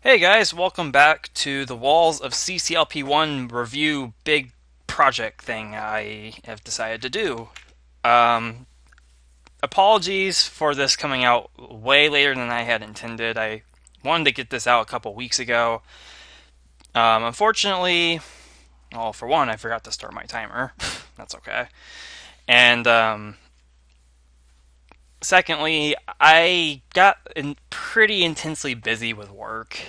Hey guys, welcome back to the Walls of CCLP1 review big project thing I have decided to do. Um, Apologies for this coming out way later than I had intended. I wanted to get this out a couple weeks ago. Unfortunately, well, for one, I forgot to start my timer. That's okay. And secondly, I got pretty intensely busy with work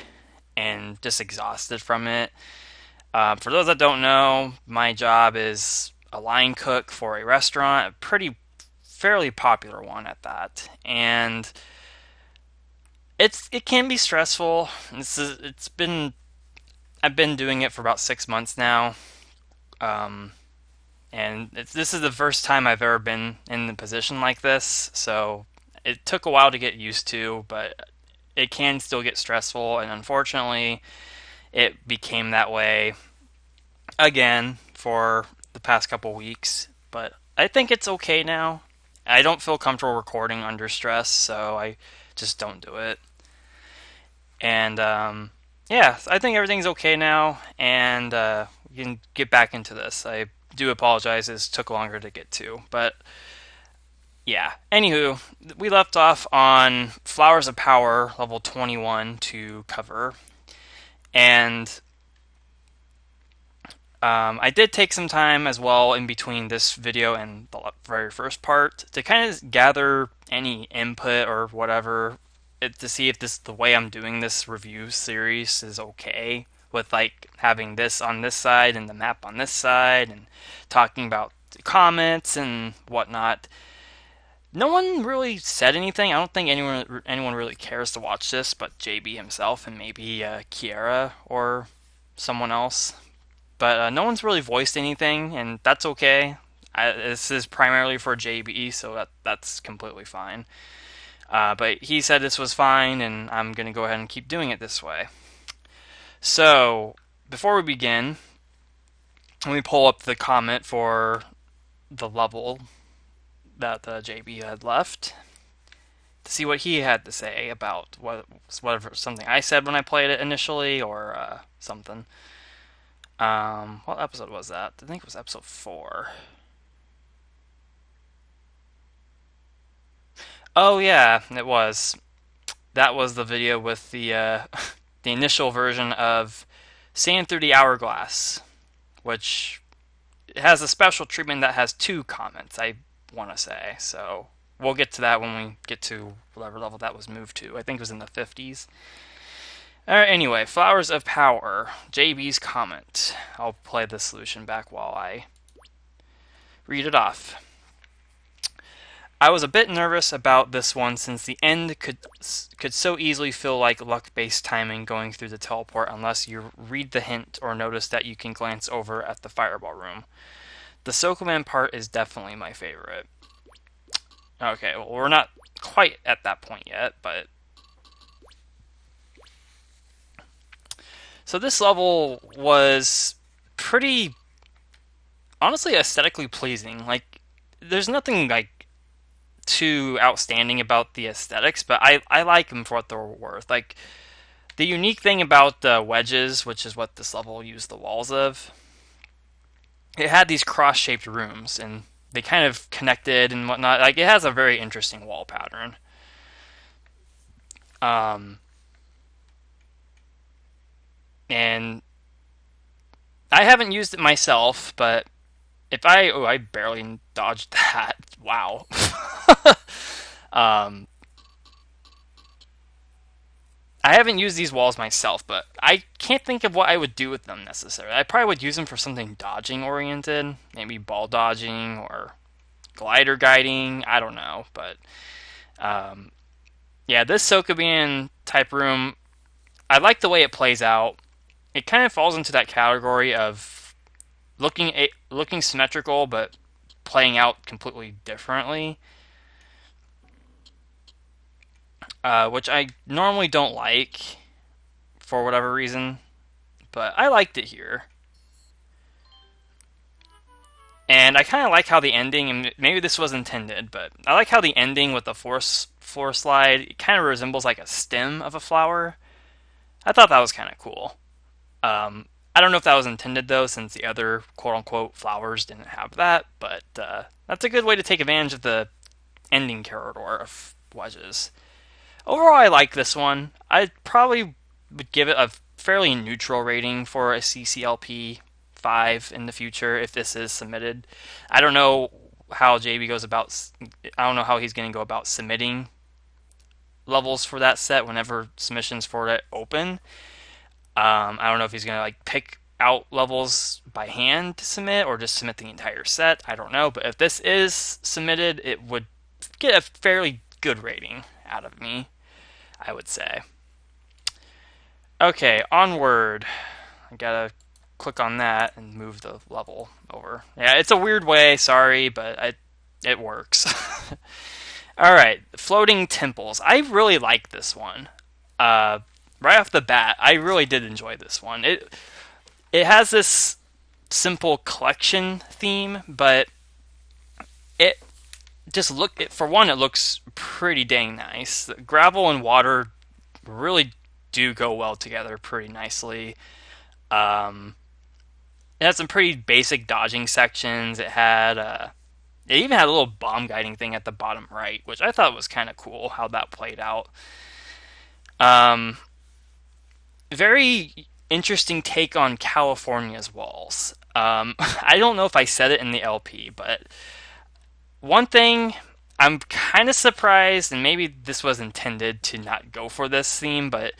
and just exhausted from it. For those that don't know, my job is a line cook for a restaurant, a fairly popular one at that, and it can be stressful. I've been doing it for about 6 months now, um, and this is the first time I've ever been in a position like this. So it took a while to get used to, but it can still get stressful, and unfortunately, it became that way again for the past couple weeks, but I think it's okay now. I don't feel comfortable recording under stress, so I just don't do it. And yeah, I think everything's okay now, and we can get back into this. I do apologize; it took longer to get to, but yeah. Anywho, we left off on Flowers of Power level 21 to cover, and I did take some time as well in between this video and the very first part to kind of gather any input or whatever to see if the way I'm doing this review series is okay with like having this on this side and the map on this side and talking about comments and whatnot. No one really said anything. I don't think anyone really cares to watch this, but JB himself and maybe Kiera or someone else. But no one's really voiced anything, and that's okay. This is primarily for JB, so that's completely fine. But he said this was fine, and I'm going to go ahead and keep doing it this way. So, before we begin, let me pull up the comment for the level that JB had left to see what he had to say about whatever something I said when I played it initially, or something. What episode was that? I think it was episode 4. Oh yeah, it was. That was the video with the the initial version of Sand Through the Hourglass, which has a special treatment that has 2 comments, I want to say. So we'll get to that when we get to whatever level that was moved to. I think it was in the 50s. Alright, anyway, Flowers of Power, JB's comment. I'll play the solution back while I read it off. I was a bit nervous about this one since the end could so easily feel like luck-based timing going through the teleport unless you read the hint or notice that you can glance over at the fireball room. The Sokoman part is definitely my favorite. Okay, well, we're not quite at that point yet, but so this level was pretty, honestly, aesthetically pleasing. Like, there's nothing like too outstanding about the aesthetics, but I like them for what they're worth. Like, the unique thing about the wedges, which is what this level used the walls of, it had these cross-shaped rooms, and they kind of connected and whatnot. Like, it has a very interesting wall pattern. And I haven't used it myself, but I barely dodged that. Wow. um, I haven't used these walls myself, but I can't think of what I would do with them necessarily. I probably would use them for something dodging oriented, maybe ball dodging or glider guiding. I don't know, but yeah, this Sokoban type room, I like the way it plays out. It kind of falls into that category of looking symmetrical but playing out completely differently, which I normally don't like for whatever reason, but I liked it here. And I kind of like how the ending, and maybe this was intended, but I like how the ending with the floor slide, it kind of resembles like a stem of a flower. I thought that was kind of cool. I don't know if that was intended though, since the other quote unquote flowers didn't have that, but that's a good way to take advantage of the ending corridor of wedges. Overall, I like this one. I probably would give it a fairly neutral rating for a CCLP 5 in the future if this is submitted. I don't know how JB goes about. I don't know how he's going to go about submitting levels for that set whenever submissions for it open. I don't know if he's going to like pick out levels by hand to submit or just submit the entire set. I don't know, but if this is submitted, it would get a fairly good rating out of me, I would say. Okay, onward. I gotta click on that and move the level over. Yeah, it's a weird way, sorry, but it works. Alright, Floating Temples. I really like this one. Right off the bat, I really did enjoy this one. It has this simple collection theme, but it just for one, it looks pretty dang nice. The gravel and water really do go well together pretty nicely. It had some pretty basic dodging sections. It even had a little bomb guiding thing at the bottom right, which I thought was kind of cool how that played out. Very interesting take on California's walls. I don't know if I said it in the LP, but one thing I'm kind of surprised, and maybe this was intended to not go for this theme, but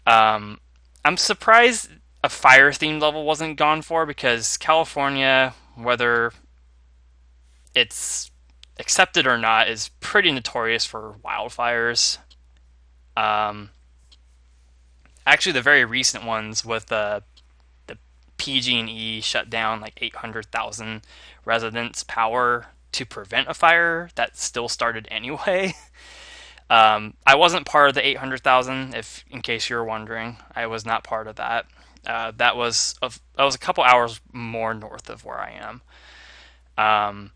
I'm surprised a fire themed level wasn't gone for, because California, whether it's accepted or not, is pretty notorious for wildfires. Actually, the very recent ones with the PG&E shut down like 800,000 residents' power to prevent a fire that still started anyway. I wasn't part of the 800,000, if in case you were wondering. I was not part of that. That was a couple hours more north of where I am.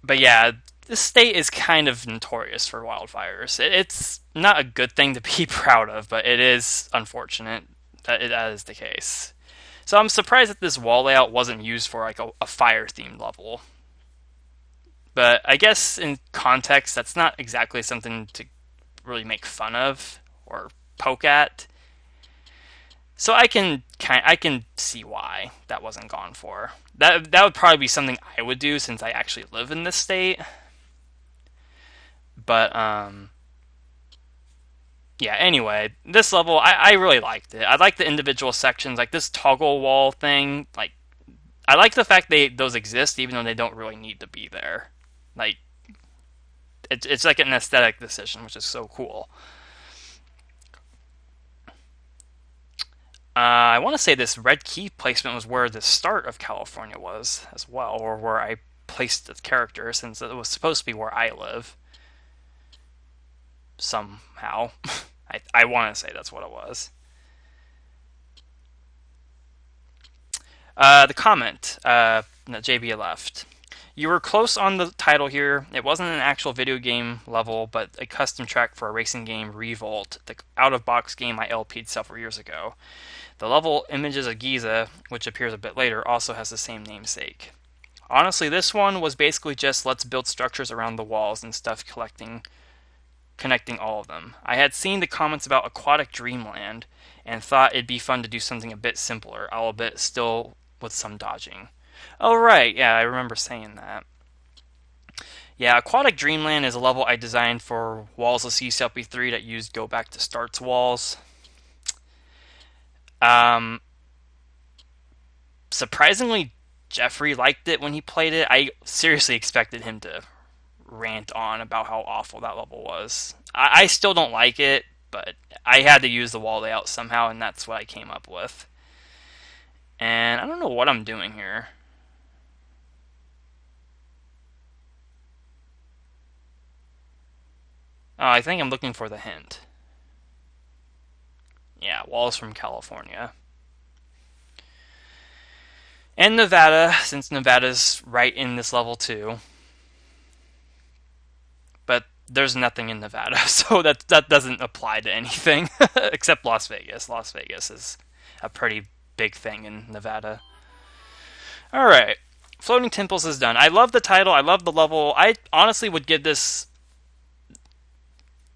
But yeah, this state is kind of notorious for wildfires. It's not a good thing to be proud of, but it is unfortunate that that is the case. So I'm surprised that this wall layout wasn't used for like a fire themed level. But I guess in context, that's not exactly something to really make fun of or poke at. So I can see why that wasn't gone for. That would probably be something I would do since I actually live in this state. But yeah. Anyway, this level I really liked it. I like the individual sections, like this toggle wall thing. Like I like the fact those exist even though they don't really need to be there. Like it's like an aesthetic decision, which is so cool. I want to say this red key placement was where the start of California was as well, or where I placed the character, since it was supposed to be where I live. Somehow. I want to say that's what it was. The comment that JB left. You were close on the title here. It wasn't an actual video game level, but a custom track for a racing game, Revolt, the out-of-box game I LP'd several years ago. The level Images of Giza, which appears a bit later, also has the same namesake. Honestly, this one was basically just let's build structures around the walls and stuff connecting all of them. I had seen the comments about Aquatic Dreamland and thought it'd be fun to do something a bit simpler, albeit still with some dodging. Oh, right, yeah, I remember saying that. Yeah, Aquatic Dreamland is a level I designed for walls of CCLP3 that used Go Back to Start's walls. Surprisingly, Jeffrey liked it when he played it. I seriously expected him to rant on about how awful that level was. I still don't like it, but I had to use the wall layout somehow, and that's what I came up with. And I don't know what I'm doing here. Oh, I think I'm looking for the hint. Yeah, walls from California. And Nevada, since Nevada's right in this level too. But there's nothing in Nevada, so that doesn't apply to anything except Las Vegas. Las Vegas is a pretty big thing in Nevada. All right, Floating Temples is done. I love the title. I love the level. I honestly would give this.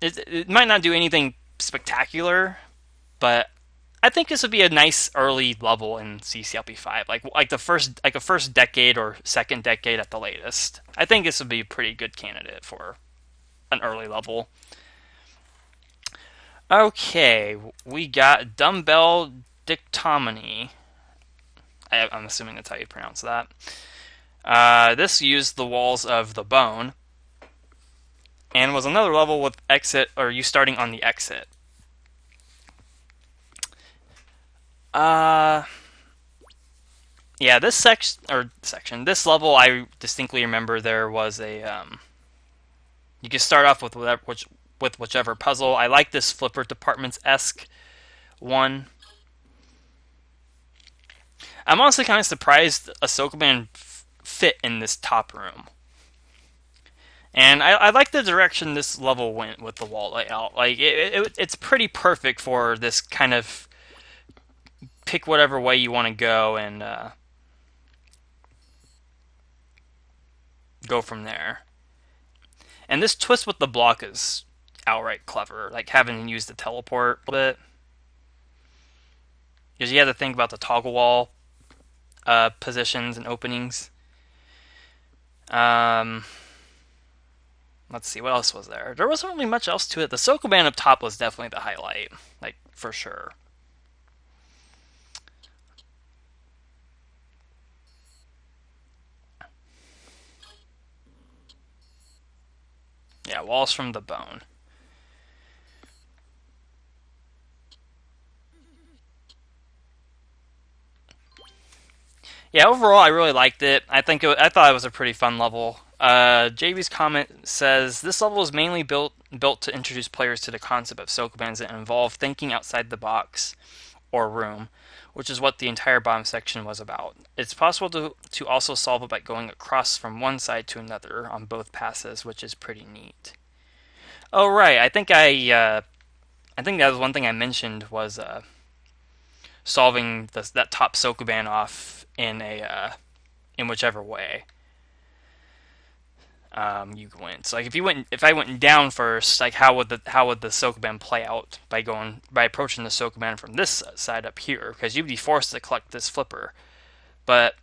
It might not do anything spectacular, but I think this would be a nice early level in CCLP5, like a first decade or second decade at the latest. I think this would be a pretty good candidate for an early level. Okay, we got Dumbbell Dictomony. I'm assuming that's how you pronounce that. This used the walls of the bone, and was another level with exit, or you starting on the exit. Yeah, this section, this level, I distinctly remember there was a you can start off with whichever puzzle. I like this Flipper Departments-esque one. I'm honestly kind of surprised Ahsoka Man fit in this top room. And I like the direction this level went with the wall layout. Like it's pretty perfect for this kind of pick whatever way you want to go and go from there. And this twist with the block is outright clever, like having used the teleport a bit. Because you have to think about the toggle wall positions and openings. Let's see, what else was there? There wasn't really much else to it. The Ahsoka Man up top was definitely the highlight, like, for sure. Yeah, walls from the bone. Yeah, overall, I really liked it. I thought it was a pretty fun level. JB's comment says this level is mainly built to introduce players to the concept of Sokobans and involve thinking outside the box or room, which is what the entire bottom section was about. It's possible to also solve it by going across from one side to another on both passes, which is pretty neat. Oh right, I think that was one thing I mentioned was solving that top Sokoban off in whichever way you went. So like if I went down first, like how would the Sokoban play out by approaching the Sokoban from this side up here? Because you'd be forced to collect this flipper. But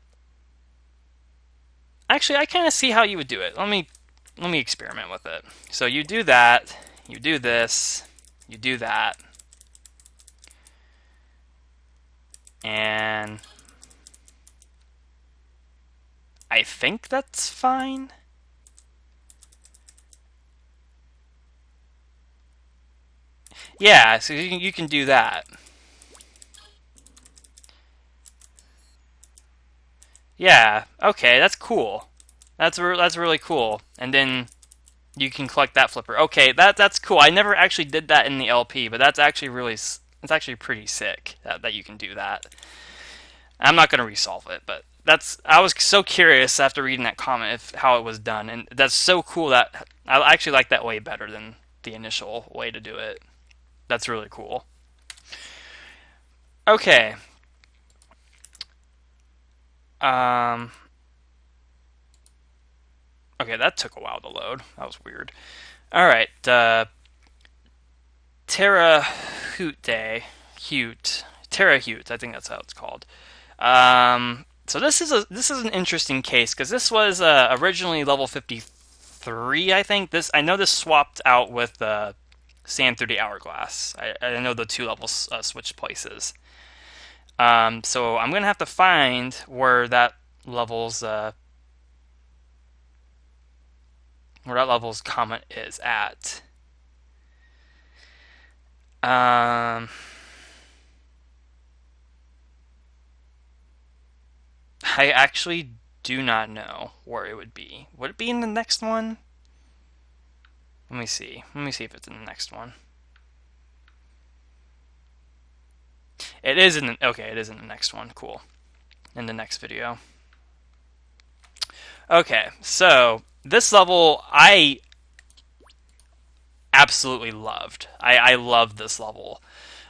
actually, I kind of see how you would do it. Let me experiment with it. So you do that, you do this, you do that, and I think that's fine. Yeah, so you can do that. Yeah, okay, that's cool. That's really cool. And then you can collect that flipper. Okay, that's cool. I never actually did that in the LP, but that's actually pretty sick that you can do that. I'm not going to resolve it, but I was so curious after reading that comment how it was done, and that's so cool that I actually like that way better than the initial way to do it. That's really cool. Okay. Okay, that took a while to load. That was weird. Alright, Terra Hute. Terra Hute, I think that's how it's called. So this is an interesting case because this was originally level 53, I think. I know this swapped out with Sand Through the Hourglass. I know the two levels switched places. So I'm gonna have to find where that level's comment is at. I actually do not know where it would be. Would it be in the next one? Let me see. Let me see if it's in the next one. It is in the... Okay, it is in the next one. Cool. In the next video. Okay, so this level, I absolutely loved. I loved this level.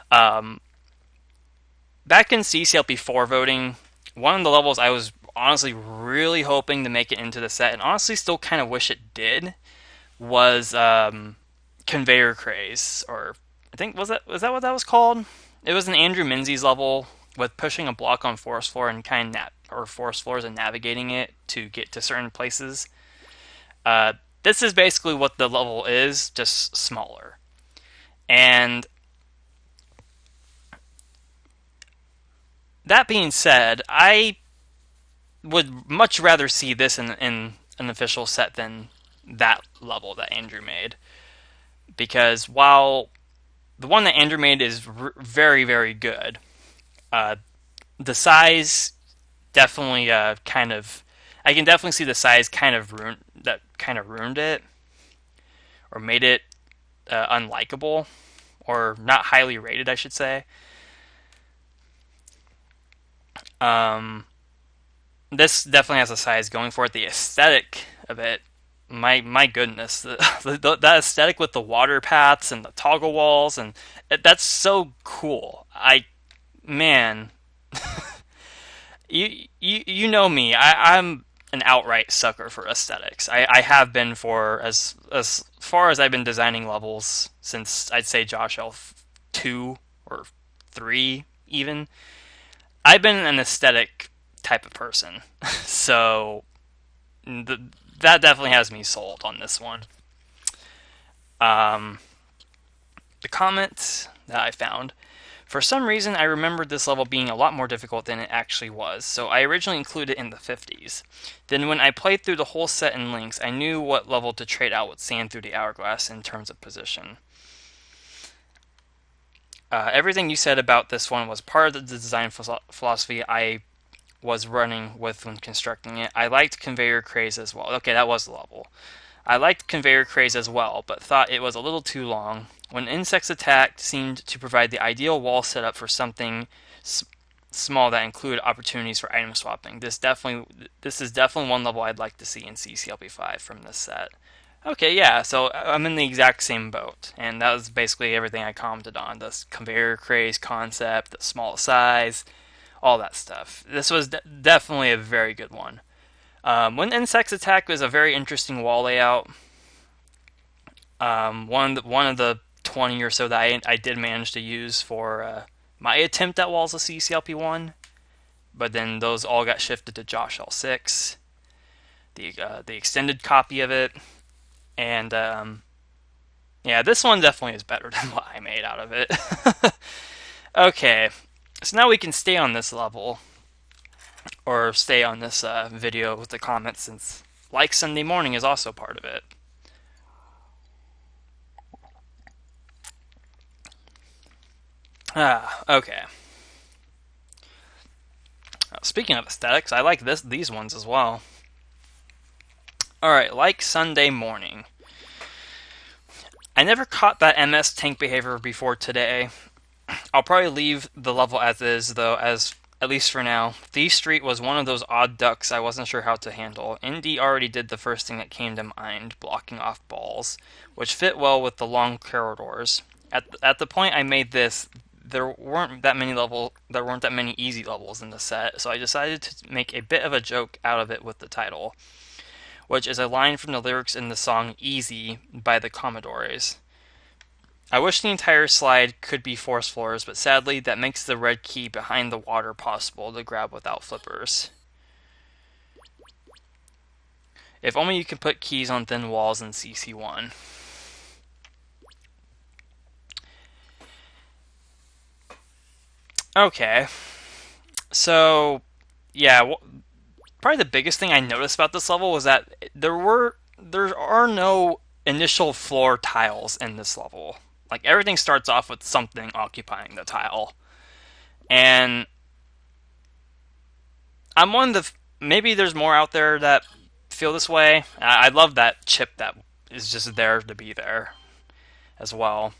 Um, Back in CCLP4 voting, one of the levels I was honestly really hoping to make it into the set, and honestly still kind of wish it did, was Conveyor Craze, or I think was that what that was called? It was an Andrew Menzies level with pushing a block on forest floor and or forest floors and navigating it to get to certain places. This is basically what the level is, just smaller. And that being said, I would much rather see this in an official set than that level that Andrew made. Because while the one that Andrew made is very, very good, the size definitely kind of... I can definitely see the size kind of ruined it, or made it unlikable, or not highly rated, I should say. This definitely has a size going for it. The aesthetic of it, my goodness, that aesthetic with the water paths and the toggle walls, and that's so cool. Man, you know me. I'm an outright sucker for aesthetics. I have been for as far as I've been designing levels since, I'd say, Josh L2 or 3 even. I've been an aesthetic type of person, so that definitely has me sold on this one. Um, the comment that I found: for some reason, I remembered this level being a lot more difficult than it actually was, so I originally included it in the 50s. Then when I played through the whole set in links, I knew what level to trade out with Sand Through the Hourglass in terms of position. Everything you said about this one was part of the design philosophy I was running with when constructing it. I liked Conveyor Craze as well. Okay, that was the level. I liked Conveyor Craze as well, but thought it was a little too long. When Insects Attacked seemed to provide the ideal wall setup for something small that included opportunities for item swapping. This is definitely one level I'd like to see in CCLP5 from this set. Okay, yeah, so I'm in the exact same boat, and that was basically everything I commented on: the Conveyor Craze concept, the small size, all that stuff. This was definitely a very good one. When Insects Attack was a very interesting wall layout. One of the 20 or so that I did manage to use for my attempt at walls of CCLP1, but then those all got shifted to Josh L6, the extended copy of it, and yeah, this one definitely is better than what I made out of it. Okay, so now we can stay on this level, or stay on this video with the comments, since Like Sunday Morning is also part of it. Okay. Speaking of aesthetics, I like these ones as well. Alright, Like Sunday Morning. I never caught that MS tank behavior before today. I'll probably leave the level as is, though, as at least for now. Thief Street was one of those odd ducks I wasn't sure how to handle. Indy already did the first thing that came to mind, blocking off balls, which fit well with the long corridors. At the point I made this, there weren't that many easy levels in the set, so I decided to make a bit of a joke out of it with the title, which is a line from the lyrics in the song Easy by the Commodores. I wish the entire slide could be force floors, but sadly that makes the red key behind the water possible to grab without flippers. If only you could put keys on thin walls in CC1. Okay, so yeah, probably the biggest thing I noticed about this level was that there are no initial floor tiles in this level. Like, everything starts off with something occupying the tile. And I'm one of maybe there's more out there that feel this way. I love that chip that is just there to be there as well.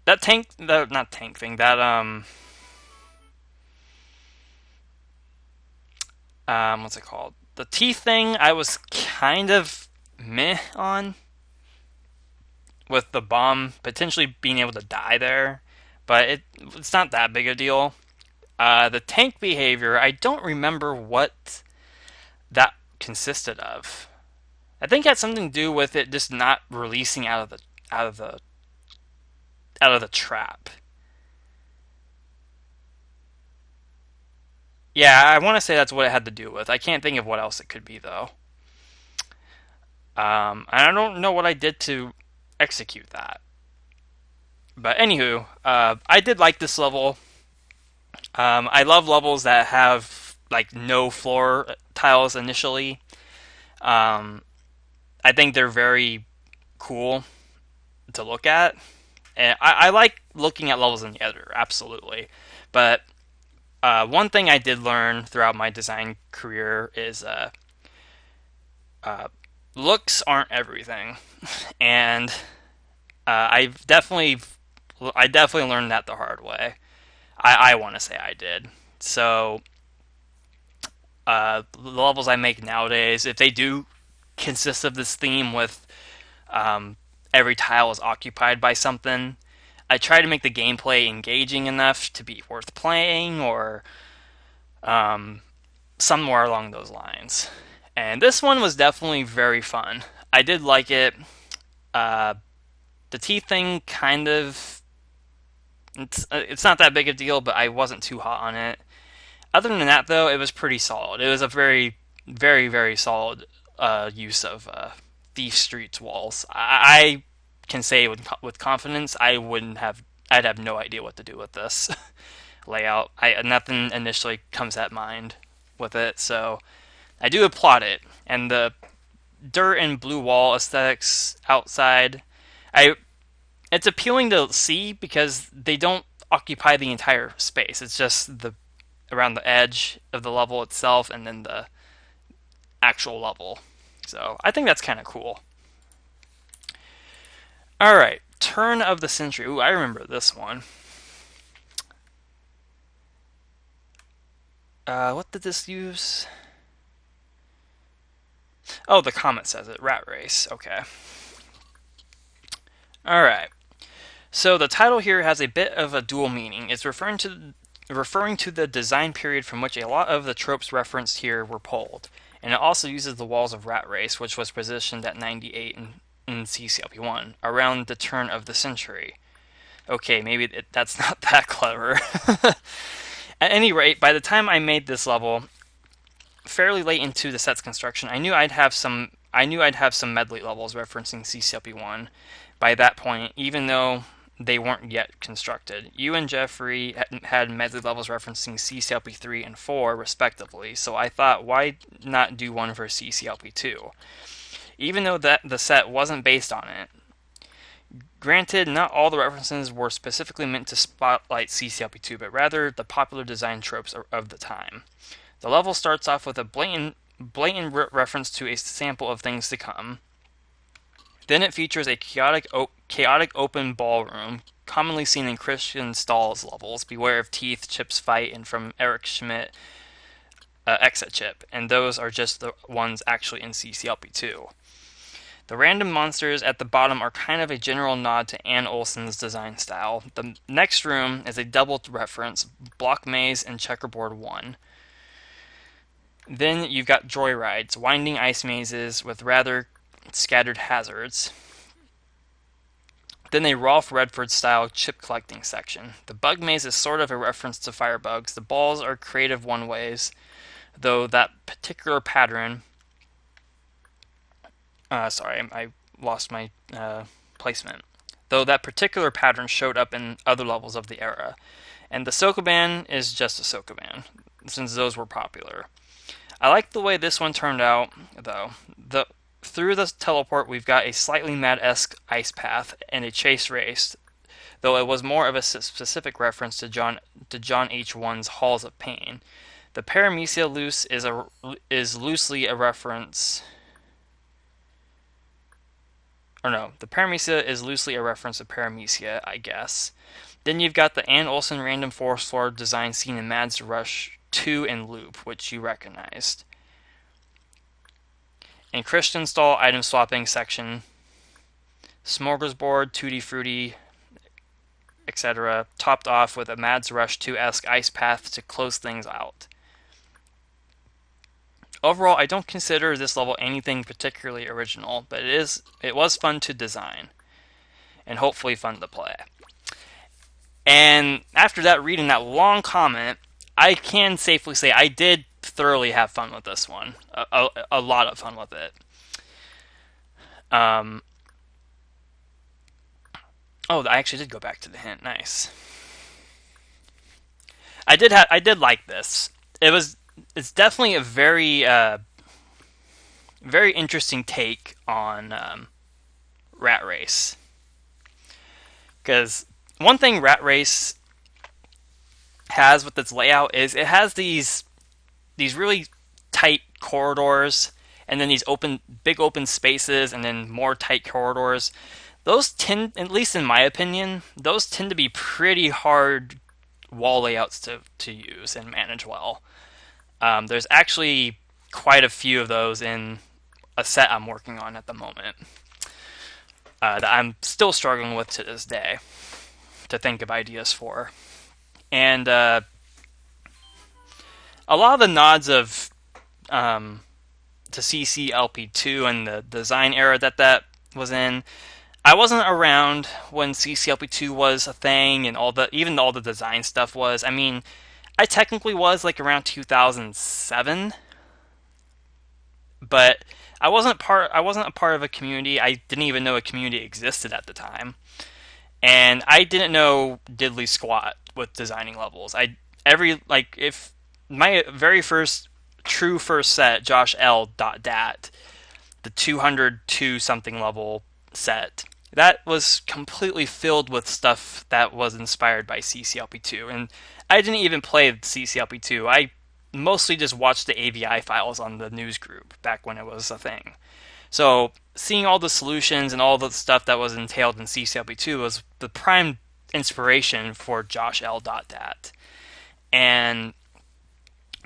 That tank, not tank thing, that what's it called? The teeth thing I was kind of meh on, with the bomb potentially being able to die there, but it's not that big a deal. The tank behavior, I don't remember what that consisted of. I think it had something to do with it just not releasing out of the out of the trap. Yeah, I want to say that's what it had to do with. I can't think of what else it could be though. And I don't know what I did to execute that. But anywho, I did like this level. I love levels that have like no floor tiles initially. Um, I think they're very cool to look at, and I like looking at levels in the editor, absolutely. But one thing I did learn throughout my design career is uh, looks aren't everything, and I definitely learned that the hard way. I want to say I did. So the levels I make nowadays, if they do consist of this theme with um, every tile is occupied by something, I try to make the gameplay engaging enough to be worth playing, or um, somewhere along those lines. And this one was definitely very fun. I did like it. Uh, the teeth thing kind of it's not that big a deal, but I wasn't too hot on it. Other than that, though, it was pretty solid. It was a very solid use of Thief Street's walls. I can say with confidence, I'd have no idea what to do with this layout. Nothing initially comes at mind with it, so I do applaud it. And the dirt and blue wall aesthetics outside, I it's appealing to see because they don't occupy the entire space. It's just the around the edge of the level itself, and then the actual level. So I think that's kind of cool. All right, turn of the century. Ooh, I remember this one. What did this use? Oh, the comment says it. Rat race. Okay. All right. So the title here has a bit of a dual meaning. It's referring to the design period from which a lot of the tropes referenced here were pulled, and it also uses the walls of Rat Race, which was positioned at 98 in CCLP1 around the turn of the century. Okay, maybe that's not that clever. At any rate, by the time I made this level, fairly late into the set's construction, I knew I'd have some medley levels referencing CCLP1 by that point, even though they weren't yet constructed. You and Jeffrey had medley levels referencing CCLP3 and 4, respectively, so I thought, why not do one for CCLP2? Even though the set wasn't based on it. Granted, not all the references were specifically meant to spotlight CCLP2, but rather the popular design tropes of the time. The level starts off with a blatant reference to a sample of things to come. Then it features a chaotic open ballroom, commonly seen in Christian Stahl's levels. Beware of Teeth, Chip's Fight, and from Eric Schmidt, Exit Chip, and those are just the ones actually in CCLP2. The random monsters at the bottom are kind of a general nod to Ann Olson's design style. The next room is a double reference, Block Maze and Checkerboard 1. Then you've got joyrides, winding ice mazes with rather scattered hazards. Then a Rolf Redford-style chip collecting section. The bug maze is sort of a reference to firebugs. The balls are creative one-ways, though that particular pattern... sorry, I lost my placement. Though that particular pattern showed up in other levels of the era. And the Sokoban is just a Sokoban, since those were popular. I like the way this one turned out, though. Through the teleport, we've got a slightly Mad-esque ice path and a chase race, though it was more of a specific reference to John H1's Halls of Pain. The Paramecia loose is loosely a reference. Or no, the Paramecia is loosely a reference to Paramecia, I guess. Then you've got the Ann Olson random force floor design seen in Mad's Rush 2 in loop, which you recognized. And Christian install item swapping section, smorgasbord, Tutti Frutti, etc., topped off with a Mads Rush 2-esque ice path to close things out. Overall, I don't consider this level anything particularly original, but it was fun to design, and hopefully fun to play. And after that, reading that long comment, I can safely say I did thoroughly have fun with this one. A lot of fun with it. Oh, I actually did go back to the hint. Nice. I did like this. It's definitely a very very interesting take on Rat Race. Because one thing Rat Race has with its layout is it has these really tight corridors, and then these big open spaces, and then more tight corridors. Those tend, at least in my opinion, those tend to be pretty hard wall layouts to use and manage well. There's actually quite a few of those in a set I'm working on at the moment that I'm still struggling with to this day to think of ideas for. And a lot of the nods of to CCLP2 and the design era that was in, I wasn't around when CCLP2 was a thing and even all the design stuff was. I mean, I technically was like around 2007, but I wasn't a part of a community. I didn't even know a community existed at the time, and I didn't know diddly squat with designing levels. If my very first set, Josh L. Dat, the 202 something level set, that was completely filled with stuff that was inspired by CCLP2, and I didn't even play CCLP2. I mostly just watched the AVI files on the news group back when it was a thing. So seeing all the solutions and all the stuff that was entailed in CCLP2 was the prime inspiration for Josh L. Dat. And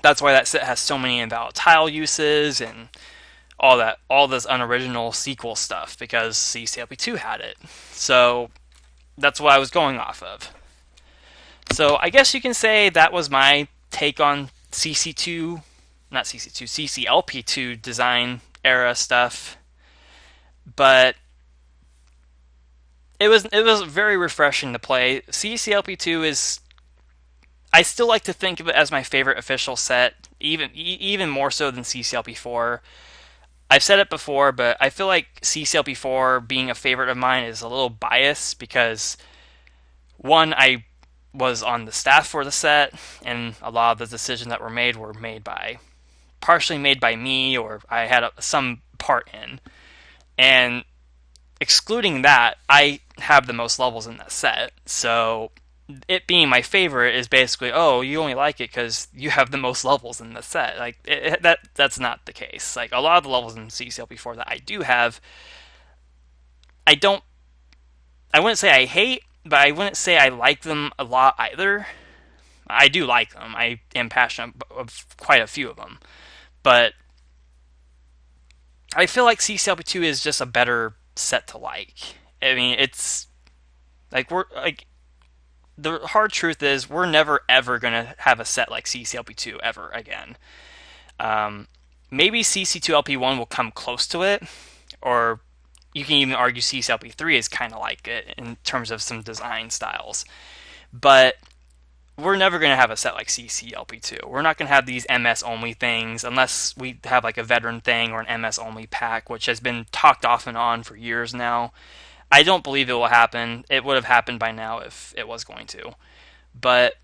that's why that set has so many invalid tile uses and all this unoriginal sequel stuff, because CCLP2 had it. So that's what I was going off of. So I guess you can say that was my take on CCLP2 design era stuff. But it was very refreshing to play. CCLP2 is, I still like to think of it as my favorite official set, even more so than CCLP4. I've said it before, but I feel like CCLP4 being a favorite of mine is a little biased because, one, I was on the staff for the set, and a lot of the decisions that were partially made by me, or I had some part in. And excluding that, I have the most levels in that set, so it being my favorite is basically, oh, you only like it because you have the most levels in the set. Like that's not the case. Like a lot of the levels in CCLP4 that I do have, I wouldn't say I hate, but I wouldn't say I like them a lot either. I do like them. I am passionate of quite a few of them, but I feel like CCLP2 is just a better set to like. I mean, it's like the hard truth is we're never ever going to have a set like CCLP2 ever again. Maybe CC2LP1 will come close to it, or you can even argue CCLP3 is kind of like it in terms of some design styles. But we're never going to have a set like CCLP2. We're not going to have these MS only things unless we have like a veteran thing or an MS only pack, which has been talked off and on for years now. I don't believe it will happen. It would have happened by now if it was going to. But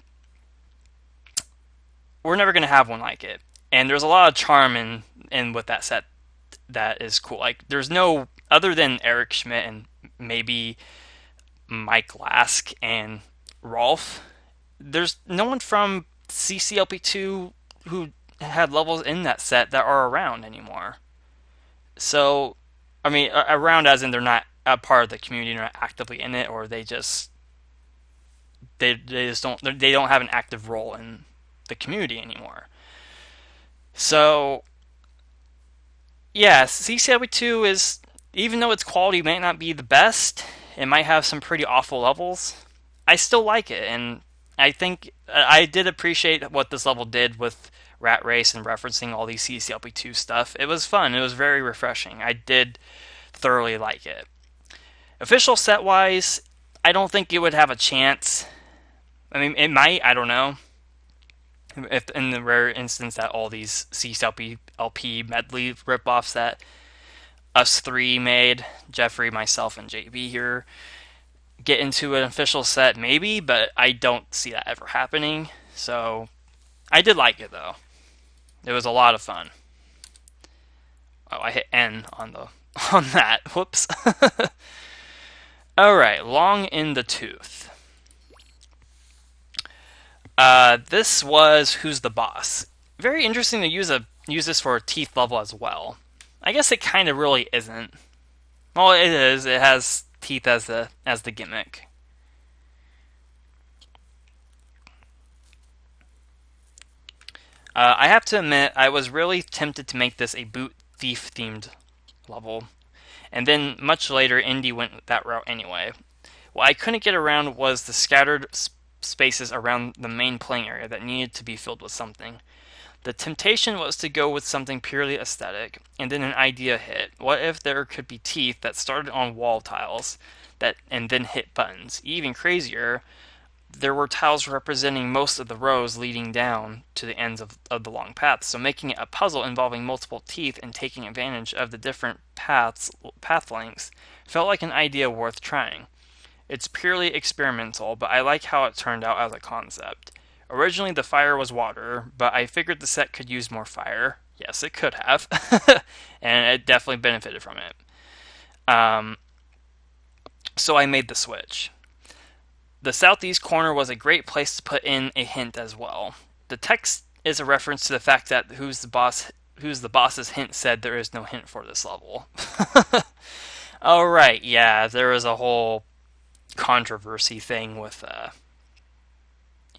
we're never going to have one like it. And there's a lot of charm in with that set that is cool. Like, there's no, other than Eric Schmidt and maybe Mike Lask and Rolf, there's no one from CCLP2 who had levels in that set that are around anymore. So, I mean, around as in they're not a part of the community, they're not actively in it, or they don't have an active role in the community anymore. So, yeah, CCLP2 is, even though its quality might not be the best, it might have some pretty awful levels, I still like it, and I think I did appreciate what this level did with Rat Race and referencing all these CCLP2 stuff. It was fun. It was very refreshing. I did thoroughly like it. Official set wise, I don't think it would have a chance. I mean, it might. I don't know. If in the rare instance that all these CCLP LP medley ripoffs that us three made, Jeffrey, myself, and JB here, get into an official set, maybe, but I don't see that ever happening. So I did like it though. It was a lot of fun. Oh, I hit N on that. Whoops. All right, long in the tooth. This was Who's the Boss. Very interesting to use this for a teeth level as well. I guess it kind of really isn't. Well, it is. It has teeth as the gimmick. I have to admit, I was really tempted to make this a boot thief themed level, and then much later, Indy went that route anyway. What I couldn't get around was the scattered spaces around the main playing area that needed to be filled with something. The temptation was to go with something purely aesthetic, and then an idea hit. What if there could be teeth that started on wall tiles and then hit buttons? Even crazier, there were tiles representing most of the rows leading down to the ends of the long paths, so making it a puzzle involving multiple teeth and taking advantage of the different path lengths felt like an idea worth trying. It's purely experimental, but I like how it turned out as a concept. Originally the fire was water, but I figured the set could use more fire. Yes, it could have. And it definitely benefited from it. So I made the switch. The southeast corner was a great place to put in a hint as well. The text is a reference to the fact that Who's the Boss's hint said there is no hint for this level. Alright, yeah, there was a whole controversy thing with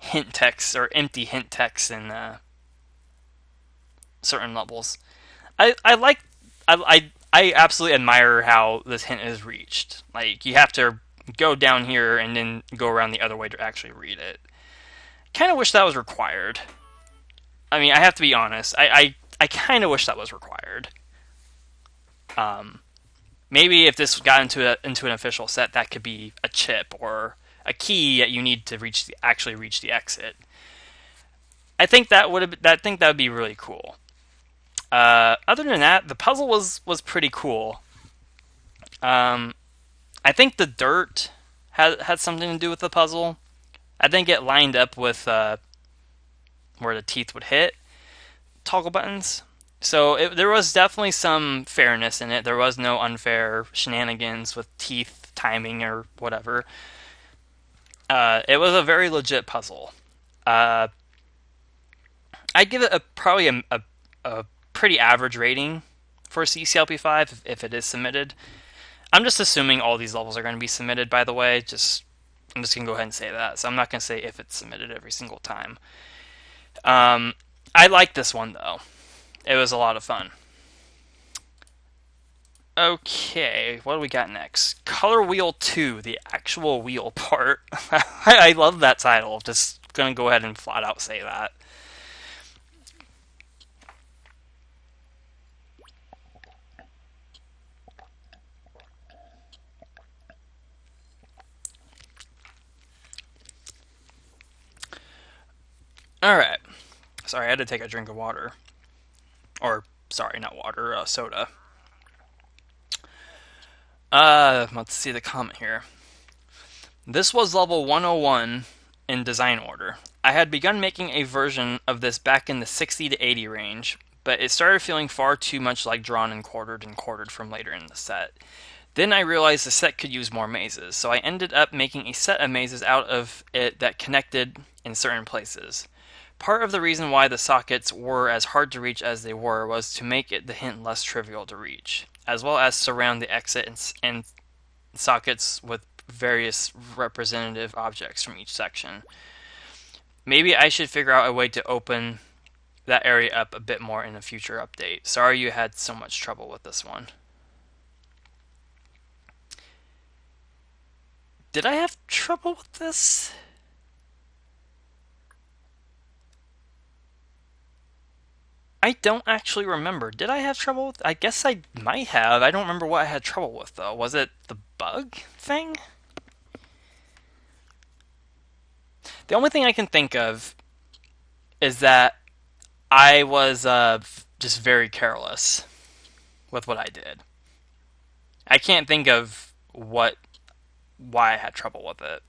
hint text or empty hint text in certain levels. I absolutely admire how this hint is reached. Like, you have to go down here and then go around the other way to actually read it. Kind of wish that was required. I mean, I have to be honest. I kind of wish that was required. Maybe if this got into an official set, that could be a chip or a key that you need to actually reach the exit. I think that would be really cool. Other than that, the puzzle was pretty cool. I think the dirt had something to do with the puzzle. I think it lined up with where the teeth would hit toggle buttons. So there was definitely some fairness in it. There was no unfair shenanigans with teeth timing or whatever. It was a very legit puzzle. I'd give it probably a pretty average rating for CCLP5 if it is submitted. I'm just assuming all these levels are going to be submitted, by the way. I'm just going to go ahead and say that. So I'm not going to say if it's submitted every single time. I like this one, though. It was a lot of fun. Okay, what do we got next? Color Wheel 2, the actual wheel part. I love that title. Just going to go ahead and flat out say that. Alright. Sorry, I had to take a drink of water. Or, sorry, not water, soda. Let's see the comment here. This was level 101 in design order. I had begun making a version of this back in the 60 to 80 range, but it started feeling far too much like drawn and quartered from later in the set. Then I realized the set could use more mazes, so I ended up making a set of mazes out of it that connected in certain places. Part of the reason why the sockets were as hard to reach as they were was to make the hint less trivial to reach, as well as surround the exit and sockets with various representative objects from each section. Maybe I should figure out a way to open that area up a bit more in a future update. Sorry you had so much trouble with this one. Did I have trouble with this? I don't actually remember. Did I have trouble with? I guess I might have. I don't remember what I had trouble with though. Was it the bug thing? The only thing I can think of is that I was just very careless with what I did. I can't think of why I had trouble with it.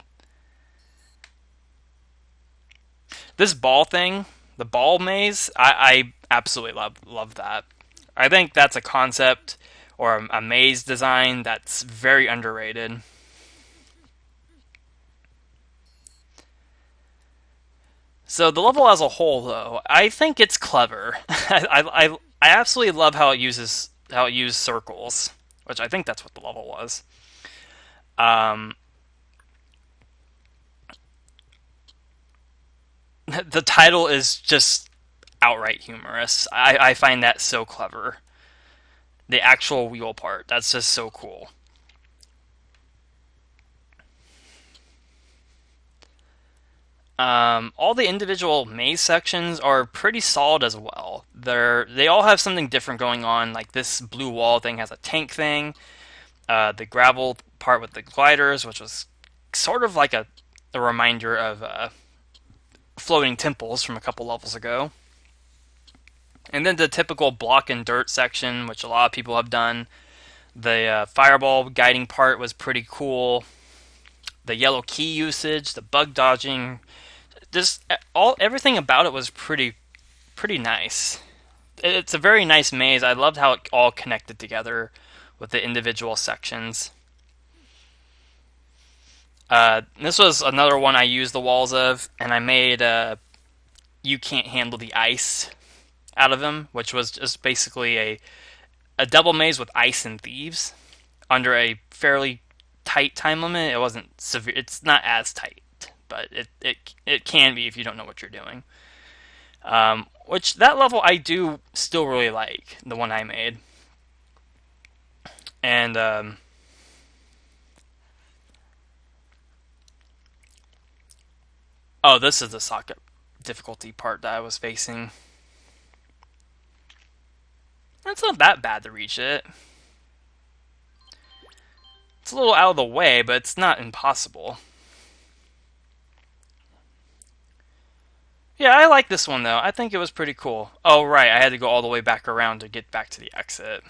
This ball thing, the ball maze, I absolutely love that. I think that's a concept or a maze design that's very underrated. So the level as a whole, though, I think it's clever. I absolutely love how it used circles, which I think that's what the level was. Um, the title is just outright humorous. I find that so clever. The actual wheel part, that's just so cool. All the individual maze sections are pretty solid as well. They all have something different going on. Like this blue wall thing has a tank thing. The gravel part with the gliders, which was sort of like a reminder of floating temples from a couple levels ago. And then the typical block and dirt section, which a lot of people have done. The fireball guiding part was pretty cool. The yellow key usage, the bug dodging, just everything about it was pretty nice. It's a very nice maze. I loved how it all connected together with the individual sections. This was another one I used the walls of, and I made You Can't Handle the Ice out of them, which was just basically a double maze with ice and thieves under a fairly tight time limit. It wasn't severe. It's not as tight, but it can be if you don't know what you're doing. Which that level I do still really like, the one I made. And oh, this is the socket difficulty part that I was facing. It's not that bad to reach it. It's a little out of the way, but it's not impossible. Yeah, I like this one though. I think it was pretty cool. Oh, right, I had to go all the way back around to get back to the exit.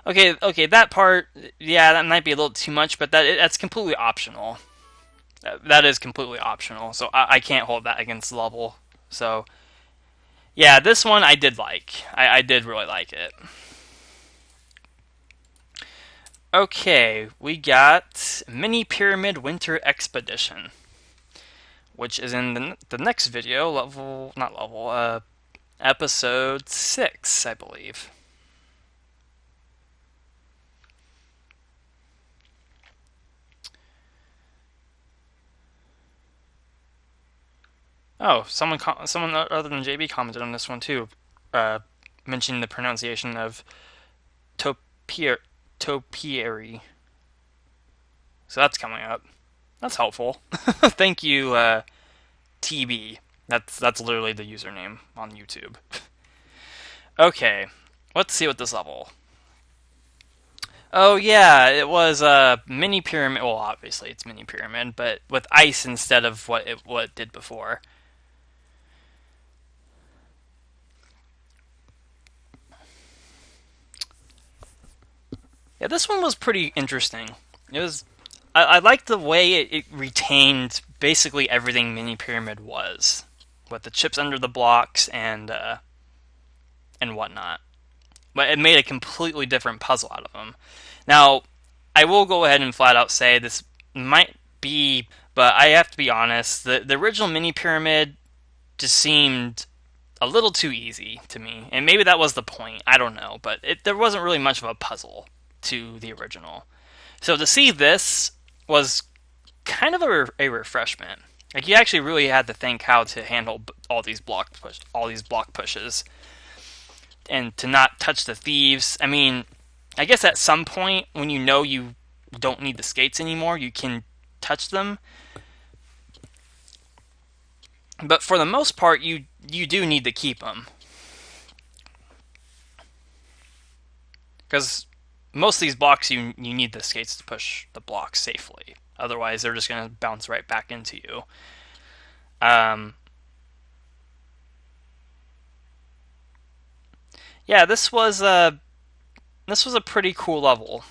Okay, that part, yeah, that might be a little too much, but that's completely optional. That is completely optional, so I can't hold that against the level. So, yeah, this one I did like. I did really like it. Okay, we got Mini Pyramid Winter Expedition, which is in the next video, episode 6, I believe. Oh, someone other than JB commented on this one too, mentioning the pronunciation of Topiary. So that's coming up. That's helpful. Thank you, TB. That's literally the username on YouTube. Okay, let's see what this level. Oh yeah, it was a mini pyramid. Well, obviously it's mini pyramid, but with ice instead of what it did before. Yeah, this one was pretty interesting. It was. I liked the way it retained basically everything mini pyramid was, with the chips under the blocks and whatnot. But it made a completely different puzzle out of them. Now, I will go ahead and flat out say this might be, but I have to be honest. The original mini pyramid just seemed a little too easy to me, and maybe that was the point. I don't know, but there wasn't really much of a puzzle to the original. So to see this was kind of a refreshment. Like, you actually really had to think how to handle all these block pushes, and to not touch the thieves. I mean, I guess at some point when you know you don't need the skates anymore, you can touch them. But for the most part, you do need to keep them, because most of these blocks you need the skates to push the blocks safely. Otherwise, they're just going to bounce right back into you. Yeah, this was a pretty cool level.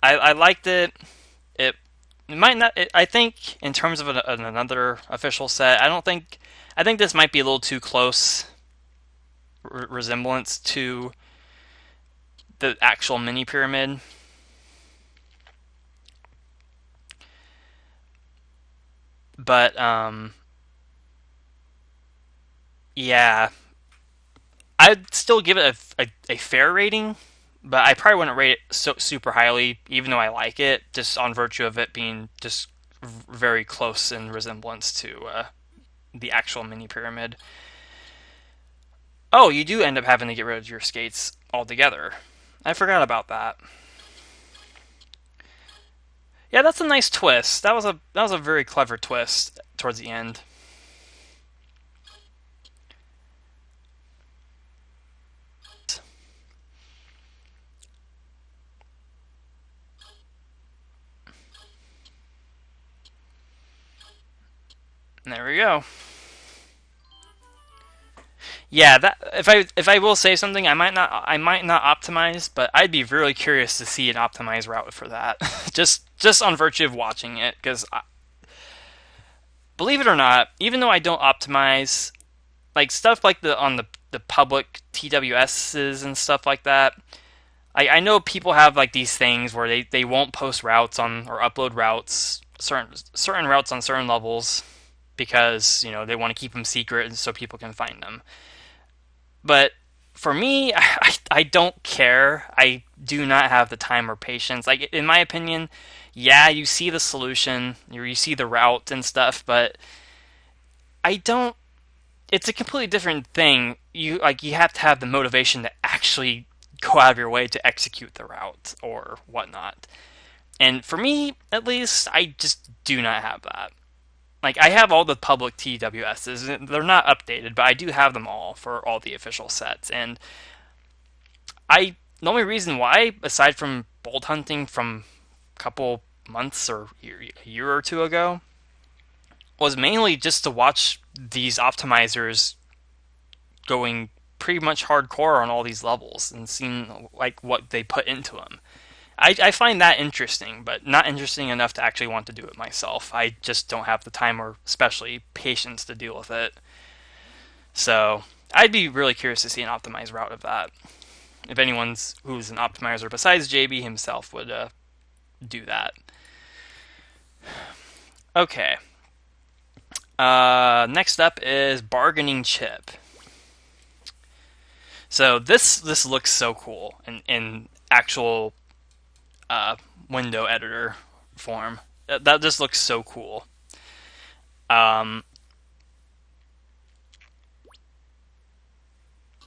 I liked it. It might not. I think in terms of another official set, I don't think. I think this might be a little too close resemblance to the actual mini pyramid. But yeah, I'd still give it a fair rating, but I probably wouldn't rate it so super highly, even though I like it, just on virtue of it being just very close in resemblance to the actual mini pyramid. Oh, you do end up having to get rid of your skates altogether. I forgot about that. Yeah, that's a nice twist. That was a very clever twist towards the end. There we go. Yeah, that if I will say something, I might not optimize, but I'd be really curious to see an optimized route for that. just on virtue of watching it, because believe it or not, even though I don't optimize, like stuff like the public TWSs and stuff like that, I know people have like these things where they won't post routes on or upload routes, certain routes on certain levels, because they want to keep them secret and so people can find them. But for me, I don't care. I do not have the time or patience. Like, in my opinion, yeah, you see the solution, you see the route and stuff, but I don't. It's a completely different thing. You have to have the motivation to actually go out of your way to execute the route or whatnot. And for me, at least, I just do not have that. Like, I have all the public TWSs. They're not updated, but I do have them all for all the official sets. And the only reason why, aside from bolt hunting from a couple months or a year or two ago, was mainly just to watch these optimizers going pretty much hardcore on all these levels and seeing like what they put into them. I find that interesting, but not interesting enough to actually want to do it myself. I just don't have the time or especially patience to deal with it. So I'd be really curious to see an optimized route of that. If anyone's who's an optimizer besides JB himself would do that. Okay. Next up is bargaining chip. So this looks so cool in actual window editor form. That just looks so cool. Yeah,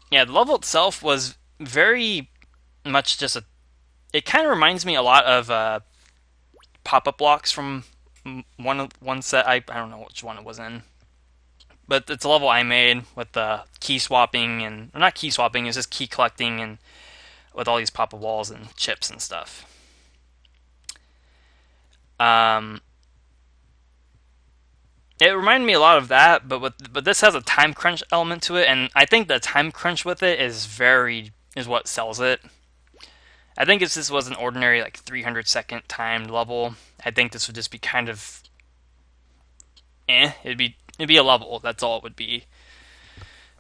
the level itself was very much just it kind of reminds me a lot of pop-up blocks from one set. I don't know which one it was in, but it's a level I made with the key swapping and not key swapping. It's just key collecting and with all these pop-up walls and chips and stuff. It reminded me a lot of that, but this has a time crunch element to it, and I think the time crunch with it is what sells it. I think if this was an ordinary like 300-second timed level, I think this would just be kind of it'd be a level. That's all it would be.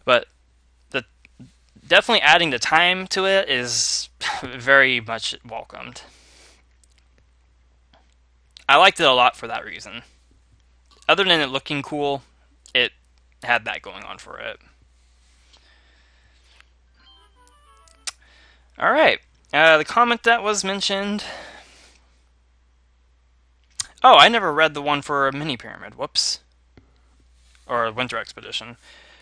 But definitely adding the time to it is very much welcomed. I liked it a lot for that reason. Other than it looking cool, it had that going on for it. Alright, the comment that was mentioned. Oh, I never read the one for a mini pyramid. Whoops. Or Winter Expedition.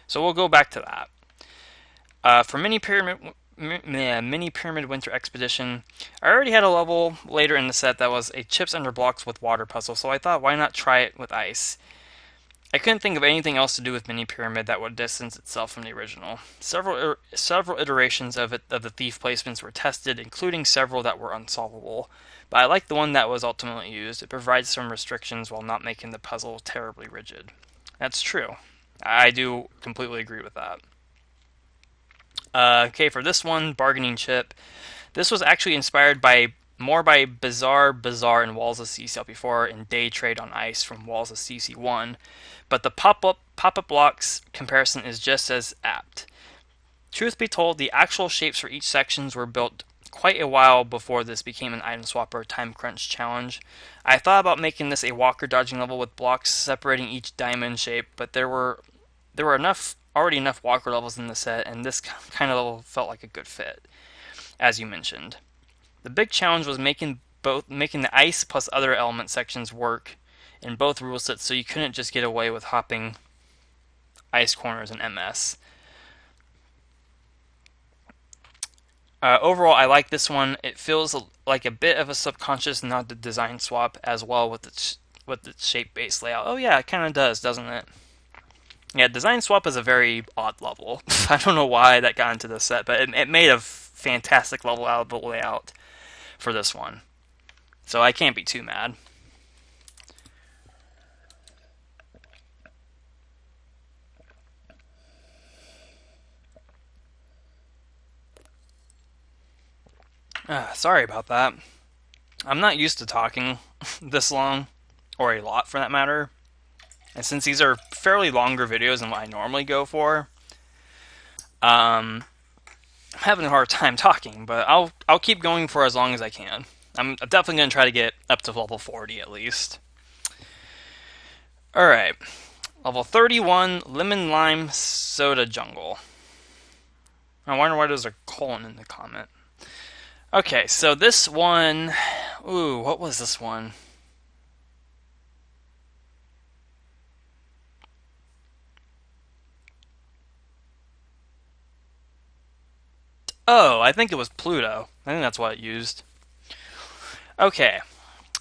So we'll go back to that. For Mini Pyramid Winter Expedition, I already had a level later in the set that was a chips under blocks with water puzzle, so I thought, why not try it with ice? I couldn't think of anything else to do with Mini Pyramid that would distance itself from the original. Several iterations of the thief placements were tested, including several that were unsolvable. But I like the one that was ultimately used. It provides some restrictions while not making the puzzle terribly rigid. That's true. I do completely agree with that. Okay, for this one, Bargaining Chip. This was actually inspired by Bazaar in Walls of CCLP4 and Day Trade on Ice from Walls of CC1, but the pop-up blocks comparison is just as apt. Truth be told, the actual shapes for each sections were built quite a while before this became an item swap or time crunch challenge. I thought about making this a walker dodging level with blocks separating each diamond shape, but there were already enough walker levels in the set, and this kind of level felt like a good fit, as you mentioned. The big challenge was making the ice plus other element sections work in both rule sets, so you couldn't just get away with hopping ice corners in MS. Overall, I like this one. It feels like a bit of a subconscious nod to design swap as well with its shape-based layout. Oh yeah, it kind of does, doesn't it? Yeah, design swap is a very odd level. I don't know why that got into the set, but it made a fantastic level out of the layout for this one. So I can't be too mad. Sorry about that. I'm not used to talking this long, or a lot for that matter. And since these are fairly longer videos than what I normally go for, I'm having a hard time talking, but I'll keep going for as long as I can. I'm definitely going to try to get up to level 40 at least. Alright. Level 31, Lemon Lime Soda Jungle. I wonder why there's a colon in the comment. Okay, so this one... Ooh, what was this one? Oh, I think it was Pluto. I think that's what it used. Okay,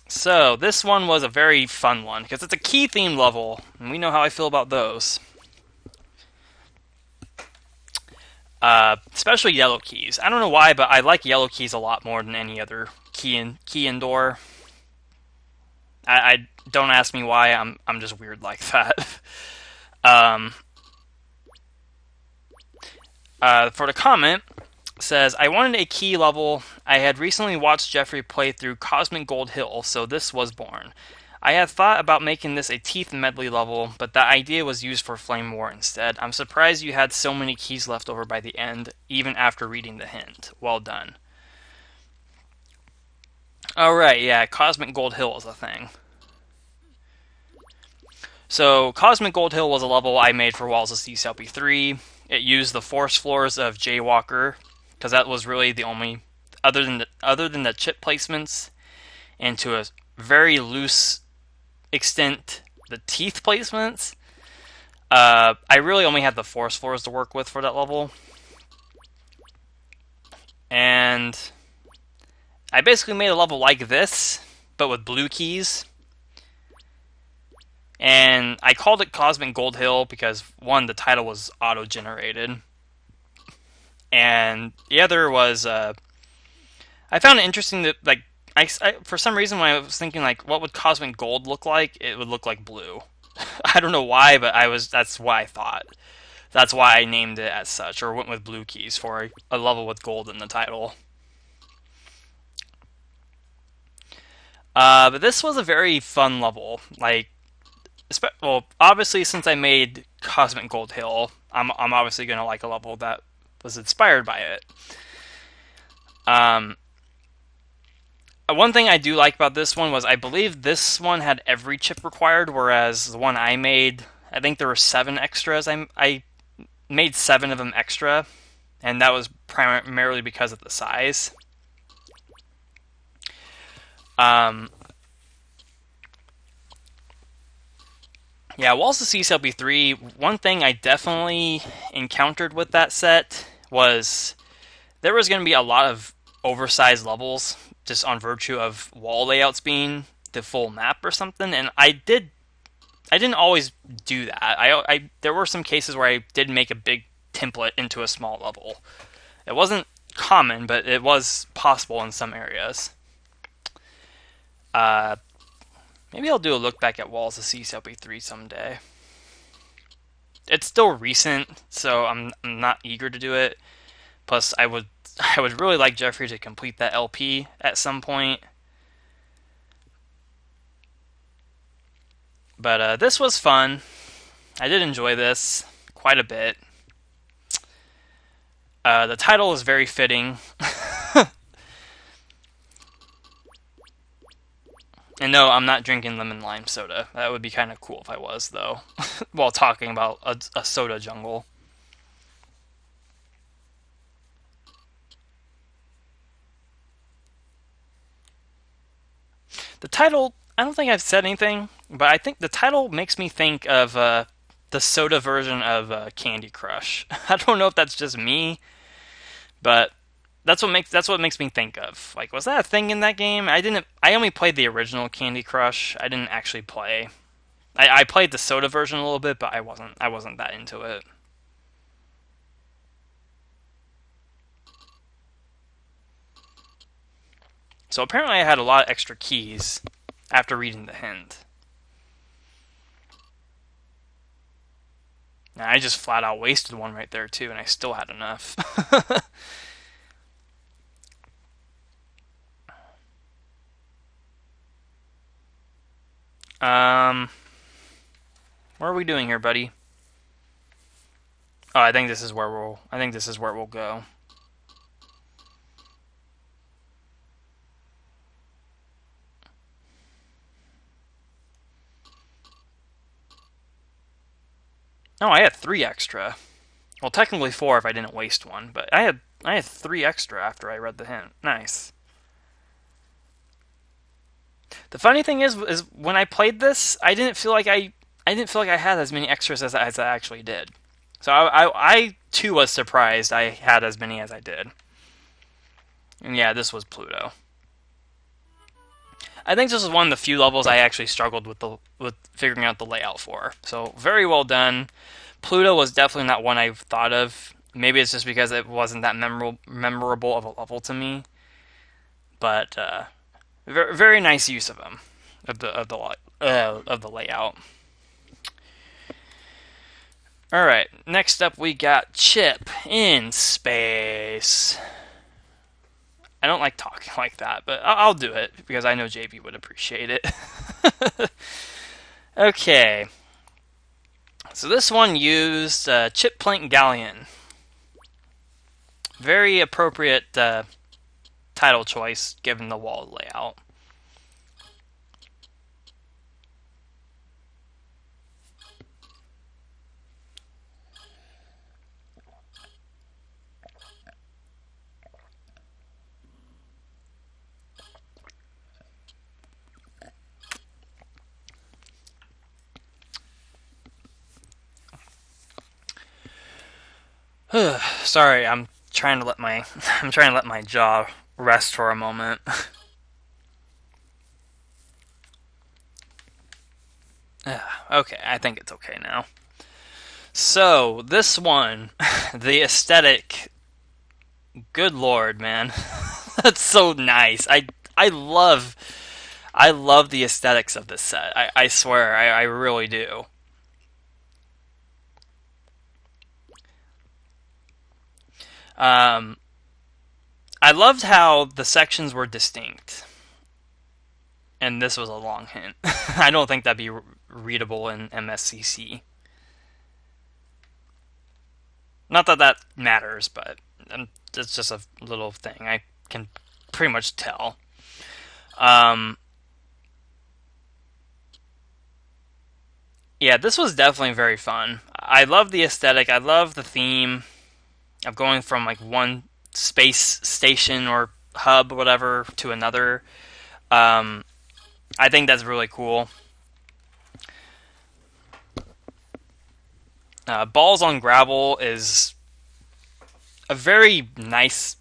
so this one was a very fun one, because it's a key theme level, and we know how I feel about those. Especially yellow keys. I don't know why, but I like yellow keys a lot more than any other key indoor. I don't ask me why. I'm just weird like that. For the comment, says, I wanted a key level. I had recently watched Jeffrey play through Cosmic Gold Hill, so this was born. I had thought about making this a Teeth medley level, but that idea was used for Flame War instead. I'm surprised you had so many keys left over by the end, even after reading the hint. Well done. Alright, yeah, Cosmic Gold Hill is a thing. So, Cosmic Gold Hill was a level I made for Walls of CCLP3. It used the force floors of Jaywalker, because that was really the only, other than the chip placements, and to a very loose extent, the teeth placements. I really only had the force floors to work with for that level. And I basically made a level like this, but with blue keys. And I called it Cosmic Gold Hill because, one, the title was auto-generated. And the other was, I found it interesting that, like, I, for some reason when I was thinking, like, what would Cosmic Gold look like? It would look like blue. I don't know why, but that's what I thought. That's why I named it as such, or went with blue keys for a level with gold in the title. But this was a very fun level. Like, well, obviously since I made Cosmic Gold Hill, I'm obviously going to like a level that was inspired by it. One thing I do like about this one was I believe this one had every chip required, whereas the one I made, I think there were 7 extras. I made 7 of them extra, and that was primarily because of the size. Yeah, Walls of CCLP3, one thing I definitely encountered with that set was there was going to be a lot of oversized levels just on virtue of wall layouts being the full map or something, and I didn't always do that. There were some cases where I did make a big template into a small level. It wasn't common, but it was possible in some areas. Uh, Maybe I'll do a look back at Walls of CCLP3 someday. It's still recent, so I'm not eager to do it. Plus, I would really like Jeffrey to complete that LP at some point. But this was fun. I did enjoy this quite a bit. The title is very fitting. And no, I'm not drinking lemon lime soda. That would be kind of cool if I was, though, while talking about a soda jungle. The title, I don't think I've said anything, but I think the title makes me think of the soda version of Candy Crush. I don't know if that's just me, but that's what makes me think of. Like, was that a thing in that game? I only played the original Candy Crush. I didn't actually play. I played the soda version a little bit, but I wasn't that into it. So apparently I had a lot of extra keys after reading the hint. And I just flat out wasted one right there too, and I still had enough. um, what are we doing here, buddy? Oh, I think this is where we'll go. Oh, I had 3 extra. Well, technically 4 if I didn't waste one, but I had 3 extra after I read the hint. Nice. The funny thing is when I played this, I didn't feel like I had as many extras as I actually did. So I too was surprised I had as many as I did. And yeah, this was Pluto. I think this was one of the few levels I actually struggled with figuring out the layout for. So very well done. Pluto was definitely not one I thought of. Maybe it's just because it wasn't that memorable of a level to me. But very, very nice use of them, of the layout. All right, next up we got Chip in Space. I don't like talking like that, but I'll do it because I know JB would appreciate it. Okay. So this one used Chip Plank Galleon. Very appropriate title choice given the wall layout. Sorry, I'm trying to let my jaw rest for a moment. Okay, I think it's okay now. So, this one, the aesthetic, good lord, man. That's so nice. I love the aesthetics of this set. I swear, I really do. Um, I loved how the sections were distinct, and this was a long hint. I don't think that'd be readable in MSCC. Not that that matters, but it's just a little thing I can pretty much tell. Um, yeah, this was definitely very fun. I love the aesthetic. I love the theme of going from like one space station or hub or whatever to another. Um, I think that's really cool. Balls on gravel is a very nice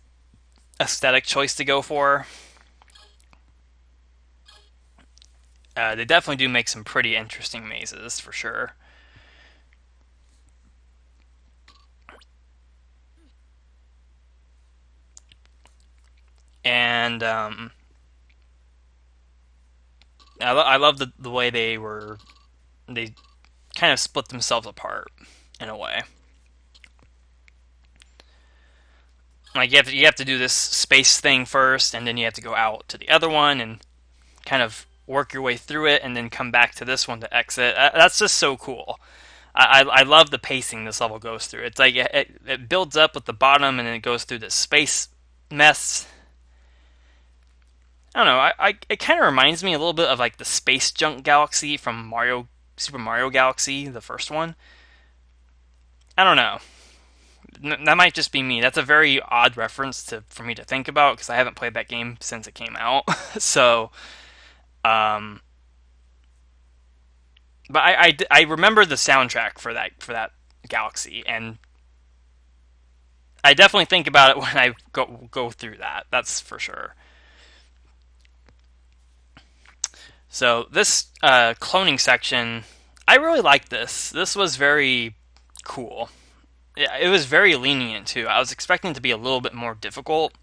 aesthetic choice to go for. They definitely do make some pretty interesting mazes for sure. And I love the way they kind of split themselves apart in a way. Like you have to do this space thing first, and then you have to go out to the other one and kind of work your way through it, and then come back to this one to exit. That's just so cool. I love the pacing this level goes through. It's like it builds up with the bottom, and then it goes through this space mess. I don't know. It kind of reminds me a little bit of like the space junk galaxy from Super Mario Galaxy, the first one. I don't know. That might just be me. That's a very odd reference for me to think about because I haven't played that game since it came out. So, um, but I remember the soundtrack for that galaxy, and I definitely think about it when I go through that. That's for sure. So this cloning section, I really like this. This was very cool. Yeah, it was very lenient too. I was expecting it to be a little bit more difficult,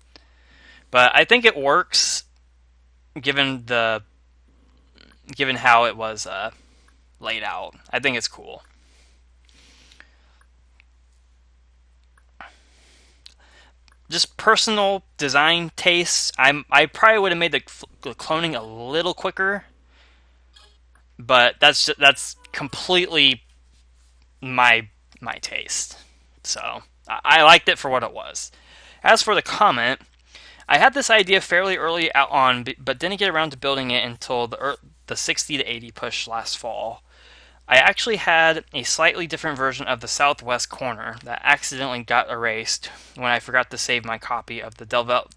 but I think it works given how it was laid out. I think it's cool. Just personal design tastes. I probably would have made the cloning a little quicker, but that's completely my taste. So I liked it for what it was. As for the comment, I had this idea fairly early out on, but didn't get around to building it until the 60 to 80 push last fall. I actually had a slightly different version of the southwest corner that accidentally got erased when I forgot to save my copy of the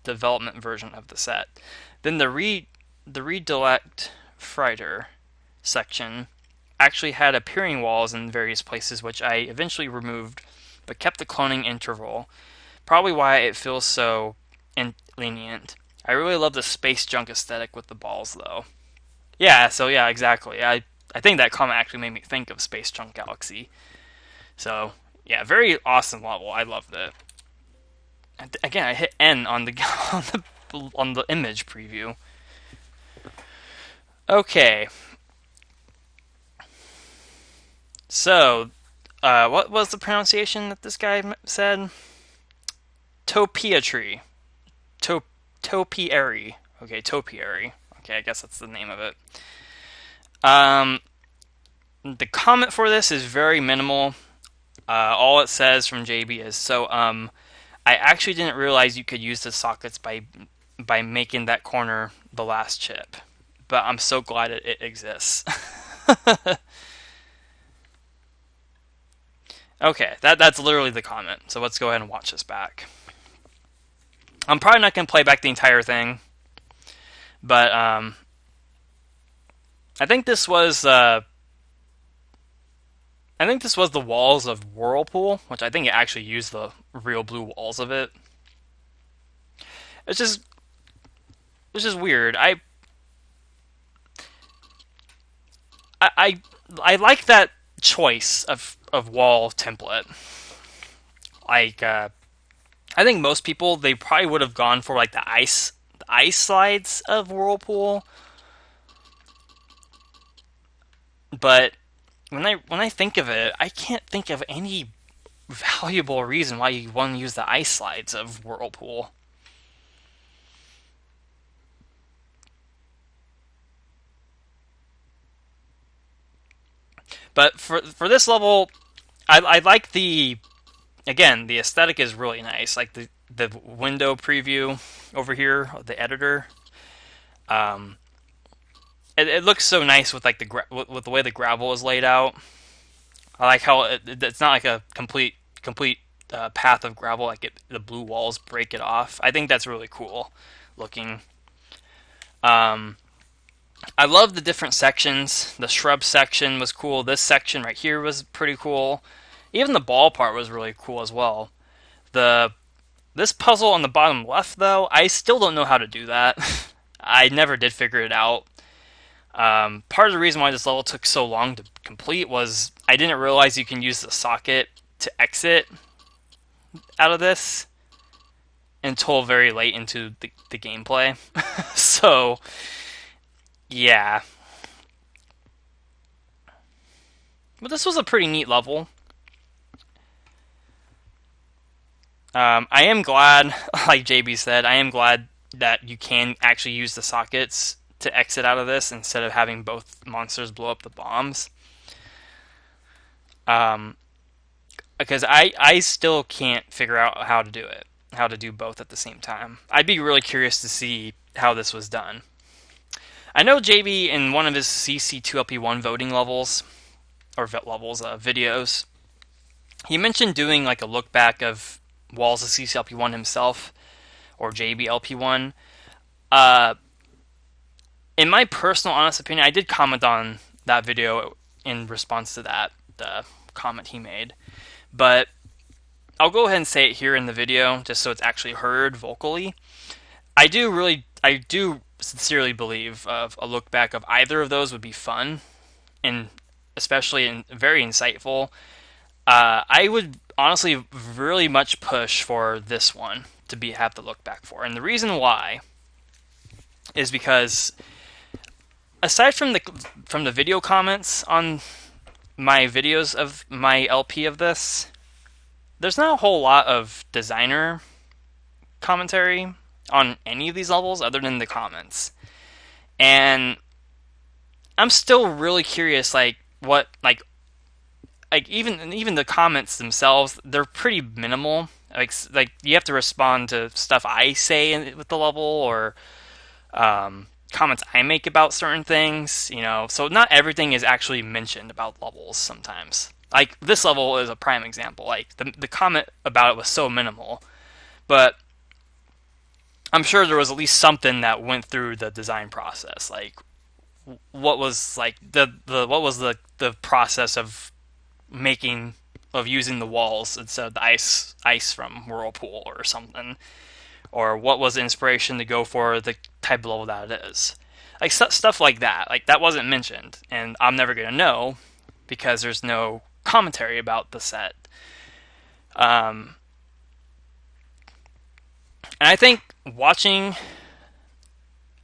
development version of the set. Then the redelect Frieder section actually had appearing walls in various places, which I eventually removed, but kept the cloning interval. Probably why it feels so lenient. I really love the space junk aesthetic with the balls, though. Yeah, so yeah, exactly. I think that comment actually made me think of Space Junk Galaxy. So yeah, very awesome level. I loved it. And again, I hit N on the on the image preview. Okay. So, what was the pronunciation that this guy said? Topiary. Topiary. Okay, Topiary. Okay, I guess that's the name of it. The comment for this is very minimal. All it says from JB is, so, I actually didn't realize you could use the sockets by making that corner the last chip. But I'm so glad it exists. Okay, that's literally the comment. So let's go ahead and watch this back. I'm probably not going to play back the entire thing. But, I think this was the walls of Whirlpool, which I think it actually used the real blue walls of it. It's just weird. I like that choice of wall template. Like I think most people, they probably would have gone for like the ice slides of Whirlpool. But when I think of it, I can't think of any valuable reason why you want to use the ice slides of Whirlpool. But for this level, I like the aesthetic is really nice. Like the window preview over here, the editor. Um, it looks so nice with like with the way the gravel is laid out. I like how it's not like a complete path of gravel. Like the blue walls break it off. I think that's really cool looking. I love the different sections. The shrub section was cool. This section right here was pretty cool. Even the ball part was really cool as well. This puzzle on the bottom left, though, I still don't know how to do that. I never did figure it out. Part of the reason why this level took so long to complete was I didn't realize you can use the socket to exit out of this until very late into the gameplay. So, yeah. But this was a pretty neat level. I am glad, like JB said, I am glad that you can actually use the sockets to exit out of this instead of having both monsters blow up the bombs. Because I still can't figure out how to do it, how to do both at the same time. I'd be really curious to see how this was done. I know JB in one of his CC2LP1 voting levels, or videos, he mentioned doing like a look back of Walls of CCLP1 himself, or JBLP1. In my personal honest opinion, I did comment on that video in response to that, the comment he made. But I'll go ahead and say it here in the video, just so it's actually heard vocally. I do sincerely believe of a look back of either of those would be fun, and especially very insightful. I would honestly really much push for this one to have the look back for, and the reason why is because aside from the video comments on my videos of my LP of this, there's not a whole lot of designer commentary on any of these levels other than the comments, and I'm still really curious, what even the comments themselves, they're pretty minimal. Like you have to respond to stuff I say with the level, or comments I make about certain things, so not everything is actually mentioned about levels sometimes. Like, this level is a prime example. Like, the comment about it was so minimal, but I'm sure there was at least something that went through the design process. Like, what was the process of using the walls instead of the ice from Whirlpool or something, or what was the inspiration to go for the type of level that it is. Like, stuff like that. Like, that wasn't mentioned, and I'm never going to know because there's no commentary about the set. And I think watching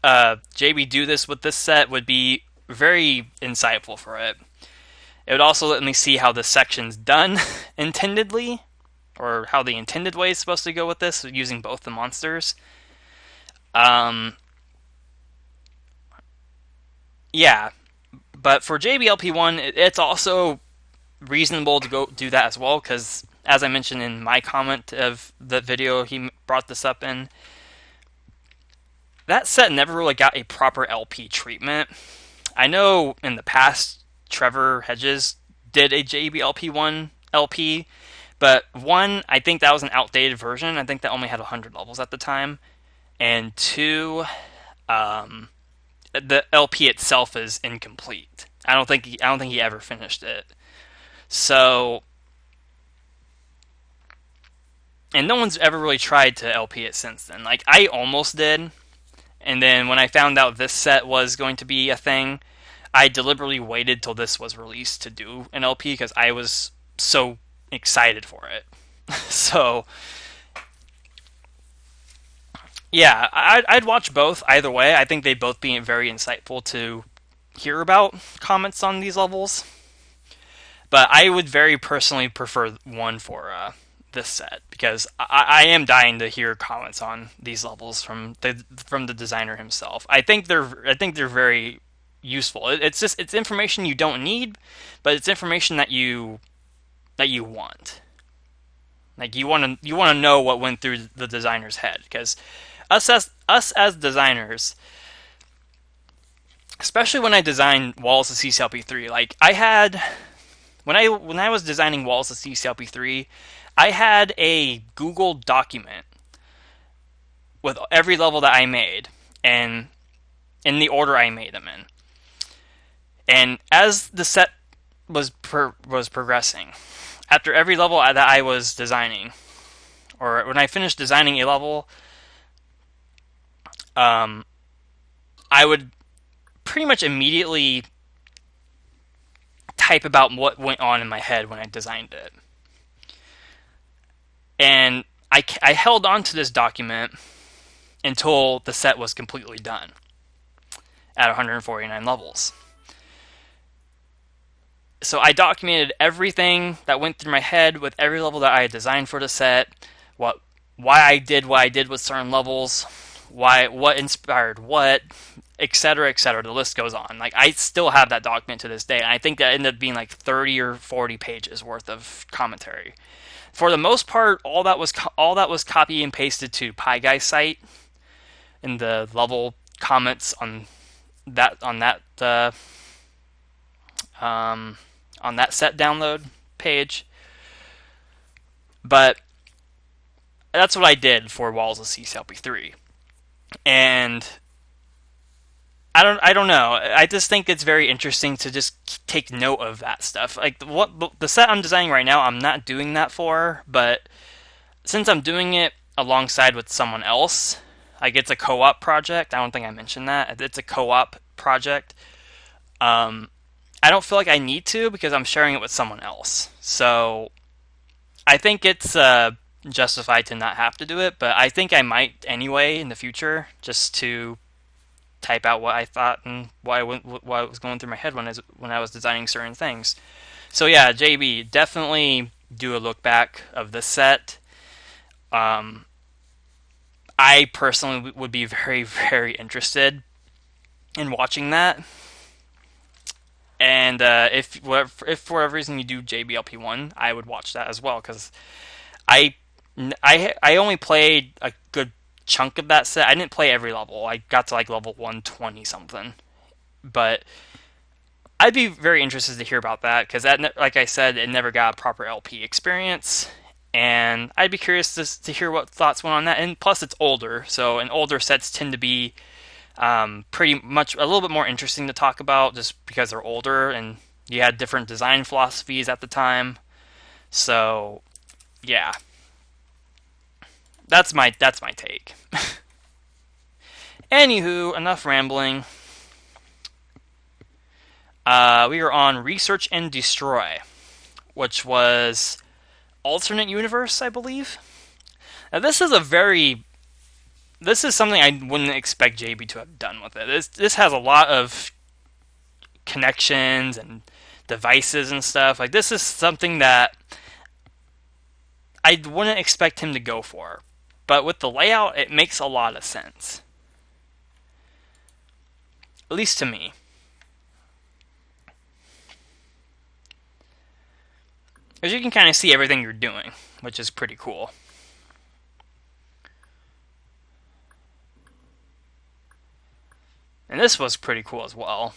JB do this with this set would be very insightful for it. It would also let me see how this section's done intendedly, or how the intended way is supposed to go with this, using both the monsters. Yeah, but for JBLP1, it's also reasonable to go do that as well, because as I mentioned in my comment of the video he brought this up in, that set never really got a proper LP treatment. I know in the past Trevor Hedges did a JBLP1 LP, but one, I think that was an outdated version. I think that only had 100 levels at the time, and two, the LP itself is incomplete. I don't think he ever finished it. So, and no one's ever really tried to LP it since then. Like, I almost did, and then when I found out this set was going to be a thing, I deliberately waited till this was released to do an LP because I was so excited for it. So, yeah, I'd watch both either way. I think they'd both be very insightful to hear about comments on these levels. But I would very personally prefer one for this set, because I am dying to hear comments on these levels from the designer himself. I think they're very useful. It's information you don't need, but it's information that you want. Like, you want to know what went through the designer's head, because us as designers, especially when I designed Walls of CCLP3, like, I had when I was designing Walls of CCLP3, I had a Google document with every level that I made and in the order I made them in. And as the set was progressing, after every level that I was designing, or when I finished designing a level, um, I would pretty much immediately type about what went on in my head when I designed it. And I held on to this document until the set was completely done at 149 levels. So I documented everything that went through my head with every level that I had designed for the set, why I did what I did with certain levels, what inspired what, etc., etc. The list goes on. Like, I still have that document to this day, and I think that ended up being like 30 or 40 pages worth of commentary. For the most part, all that was copy and pasted to PyGuy's site in the level comments on that set download page. But that's what I did for Walls of CCLP3. And I don't know. I just think it's very interesting to just take note of that stuff. Like, the set I'm designing right now, I'm not doing that for, but since I'm doing it alongside with someone else, like, it's a co-op project. I don't think I mentioned that. It's a co-op project. I don't feel like I need to because I'm sharing it with someone else. So I think it's justified to not have to do it, but I think I might anyway in the future, just to type out what I thought and what was going through my head when I was designing certain things. So yeah, JB, definitely do a look back of this set. I personally would be very, very interested in watching that. And if for whatever reason you do JBLP1, I would watch that as well, because I only played a good chunk of that set. I didn't play every level. I got to like level 120 something. But I'd be very interested to hear about that, because that, like I said, it never got a proper LP experience. And I'd be curious to hear what thoughts went on that. And plus, it's older, and older sets tend to be pretty much a little bit more interesting to talk about, just because they're older and you had different design philosophies at the time. So, yeah, that's my take. Anywho, enough rambling. We are on Research and Destroy, which was alternate universe, I believe. Now, this is something I wouldn't expect JB to have done with it. This has a lot of connections and devices and stuff. Like, this is something that I wouldn't expect him to go for. But with the layout, it makes a lot of sense. At least to me. Because you can kind of see everything you're doing, which is pretty cool. And this was pretty cool as well.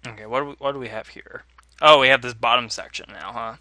Okay, what do we have here? Oh, we have this bottom section now, huh?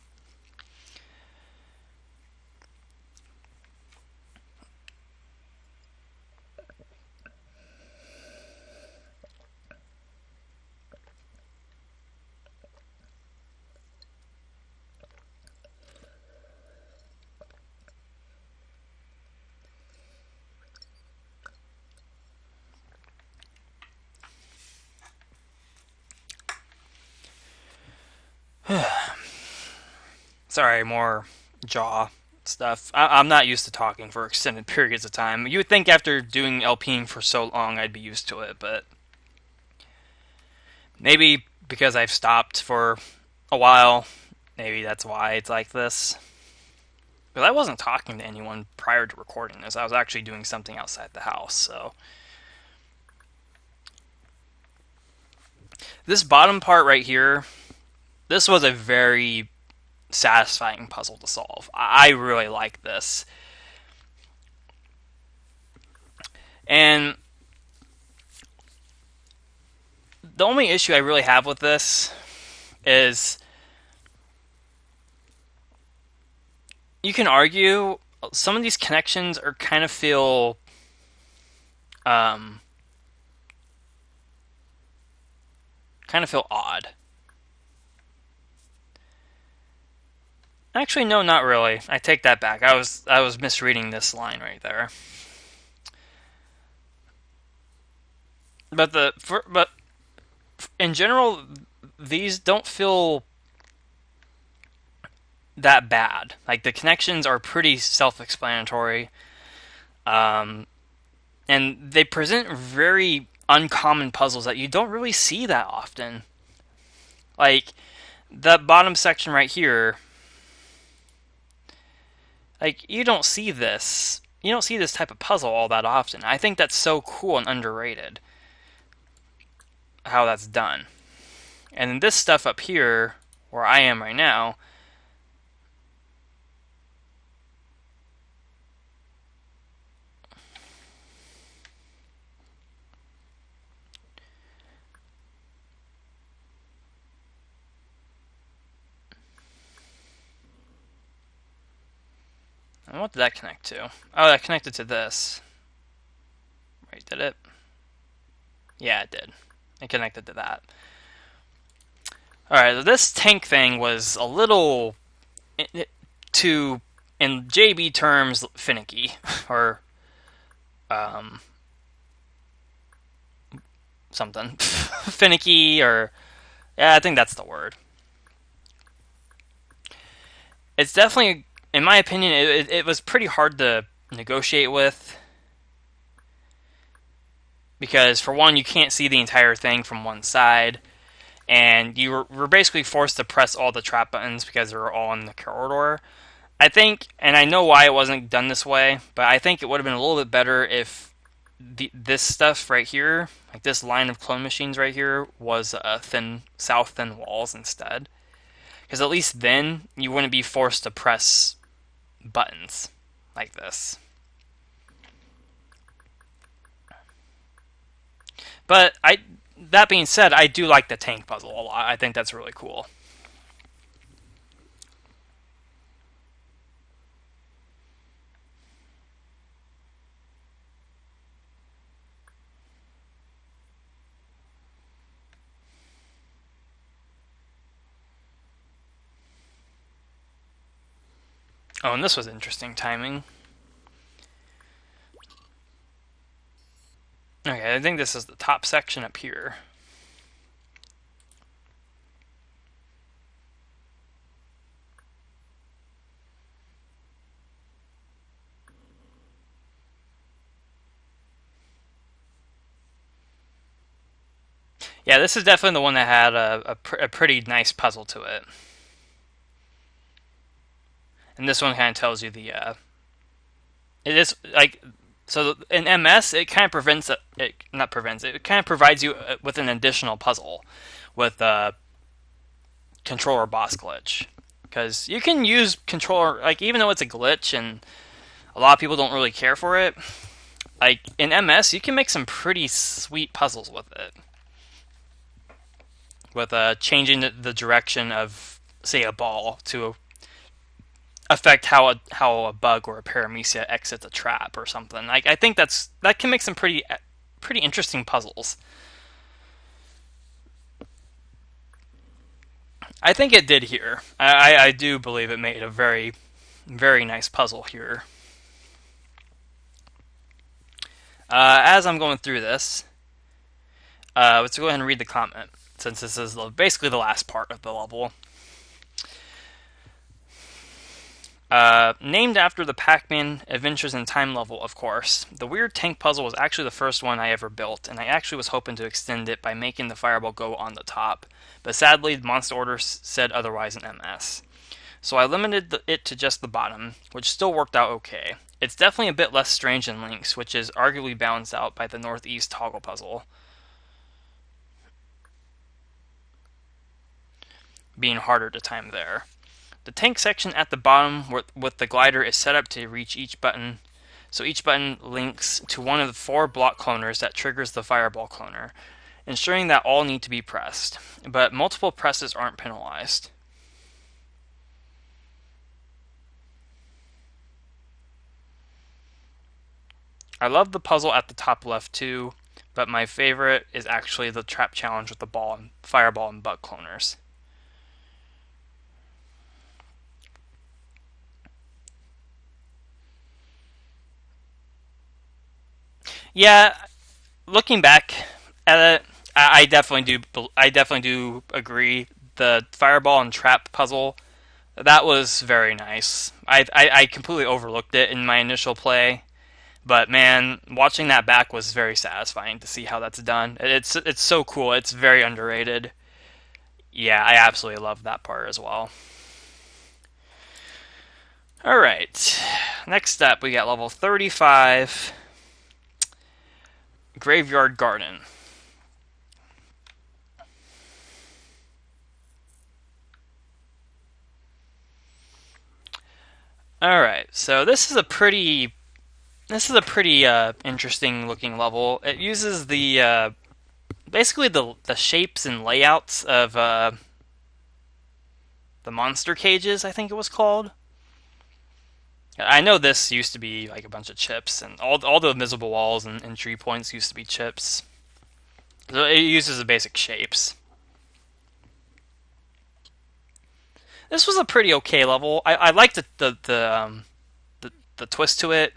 Sorry, more jaw stuff. I'm not used to talking for extended periods of time. You would think after doing LPing for so long I'd be used to it, but maybe because I've stopped for a while, maybe that's why it's like this. Because I wasn't talking to anyone prior to recording this. I was actually doing something outside the house, so. This bottom part right here, this was a very satisfying puzzle to solve. I really like this. And the only issue I really have with this is you can argue some of these connections are kind of feel um, odd. Actually, no, not really. I take that back. I was misreading this line right there. But in general, these don't feel that bad. Like the connections are pretty self-explanatory, um, and they present very uncommon puzzles that you don't really see that often. Like the bottom section right here, like you don't see this. You don't see this type of puzzle all that often. I think that's so cool and underrated how that's done. And then this stuff up here, where I am right now, and what did that connect to? Oh, that connected to this. Wait, did it? Yeah, it did. It connected to that. Alright, so this tank thing was a little, to, in JB terms, finicky. Or, something. Finicky, or, yeah, I think that's the word. It's definitely, in my opinion, it was pretty hard to negotiate with. Because, for one, you can't see the entire thing from one side. And you were basically forced to press all the trap buttons because they were all in the corridor. I think, and I know why it wasn't done this way, but I think it would have been a little bit better if this stuff right here, like this line of clone machines right here, was south thin walls instead. Because at least then you wouldn't be forced to press buttons like this. But that being said, I do like the tank puzzle a lot. I think that's really cool. Oh, and this was interesting timing. Okay, I think this is the top section up here. Yeah, this is definitely the one that had a pretty nice puzzle to it. And this one kind of tells you the it is like, so in MS it kind of it kind of provides you with an additional puzzle with controller boss glitch, because you can use controller, like, even though it's a glitch and a lot of people don't really care for it, like in MS you can make some pretty sweet puzzles with it, with changing the direction of, say, a ball to affect how a bug or a paramecia exits a trap or something. Like, I think that can make some pretty interesting puzzles. I think it did here. I do believe it made a very, very nice puzzle here. As I'm going through this, let's go ahead and read the comment, since this is basically the last part of the level. Named after the Pac-Man Adventures in Time level, of course. The weird tank puzzle was actually the first one I ever built, and I actually was hoping to extend it by making the fireball go on the top. But sadly, Monster Order said otherwise in MS. So I limited it to just the bottom, which still worked out okay. It's definitely a bit less strange than Link's, which is arguably balanced out by the Northeast toggle puzzle being harder to time there. The tank section at the bottom with the glider is set up to reach each button, so each button links to one of the 4 block cloners that triggers the fireball cloner, ensuring that all need to be pressed, but multiple presses aren't penalized. I love the puzzle at the top left too, but my favorite is actually the trap challenge with the ball and fireball and butt cloners. Yeah, looking back at it, I definitely do agree. The fireball and trap puzzle, that was very nice. I completely overlooked it in my initial play, but man, watching that back was very satisfying to see how that's done. It's so cool. It's very underrated. Yeah, I absolutely love that part as well. All right, next up we got level 35, Graveyard Garden. All right, so this is a pretty interesting looking level. It uses the basically the shapes and layouts of the monster cages, I think it was called. I know this used to be like a bunch of chips, and all the invisible walls and entry points used to be chips. So it uses the basic shapes. This was a pretty okay level. I liked the twist to it.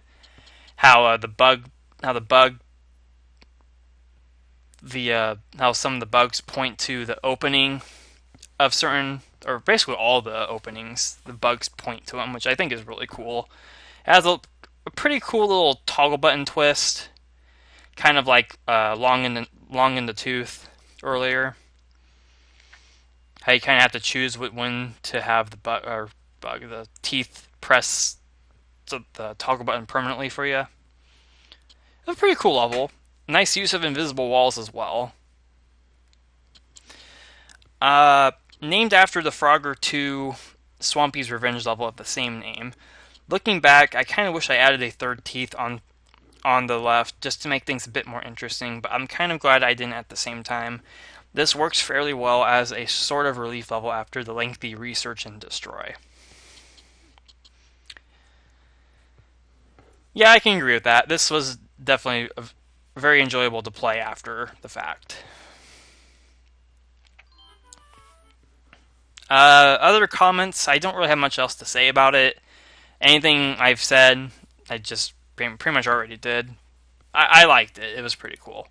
How how some of the bugs point to the opening of certain, or basically all the openings. The bugs point to them, which I think is really cool. It has a pretty cool little toggle button twist, kind of like long in the tooth earlier. How you kind of have to choose when to have the teeth press the toggle button permanently for you. It's a pretty cool level. Nice use of invisible walls as well. Named after the Frogger 2 Swampy's Revenge level of the same name. Looking back, I kind of wish I added a third teeth on the left just to make things a bit more interesting, but I'm kind of glad I didn't at the same time. This works fairly well as a sort of relief level after the lengthy research and destroy. Yeah, I can agree with that. This was definitely very enjoyable to play after the fact. Other comments, I don't really have much else to say about it. Anything I've said, I just pretty much already did. I liked it. It was pretty cool.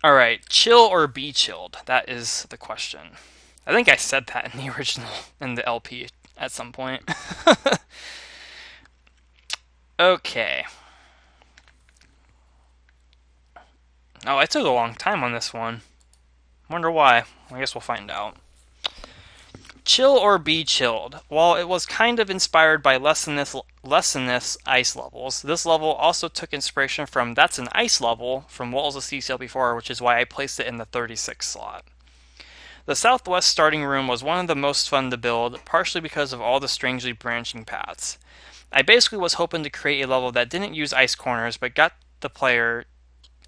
Alright, chill or be chilled? That is the question. I think I said that in the original, in the LP at some point. Okay. Oh, I took a long time on this one. Wonder why. I guess we'll find out. Chill or be chilled. While it was kind of inspired by Less Than This ice levels, this level also took inspiration from That's an Ice level from Walls of CCLP4, which is why I placed it in the 36 slot. The southwest starting room was one of the most fun to build, partially because of all the strangely branching paths. I basically was hoping to create a level that didn't use ice corners, but got the player